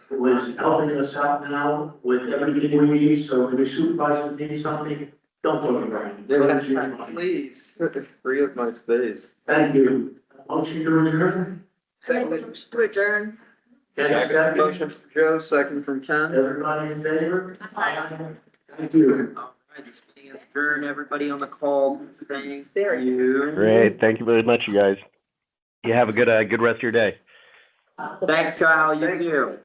who is helping us out now with everything we need. So if the supervisors need something, Don't do it, Brian. Where's your money? Please, free up my space. Thank you. Motion to adjourn? To adjourn. Ken, second. Motion from Joe, second from Ken. Everybody in favor? Aye. Thank you. All right, this meeting is adjourned. Everybody on the call, thank There you. Great. Thank you very much, you guys. You have a good rest of your day. Thanks, Kyle. You too.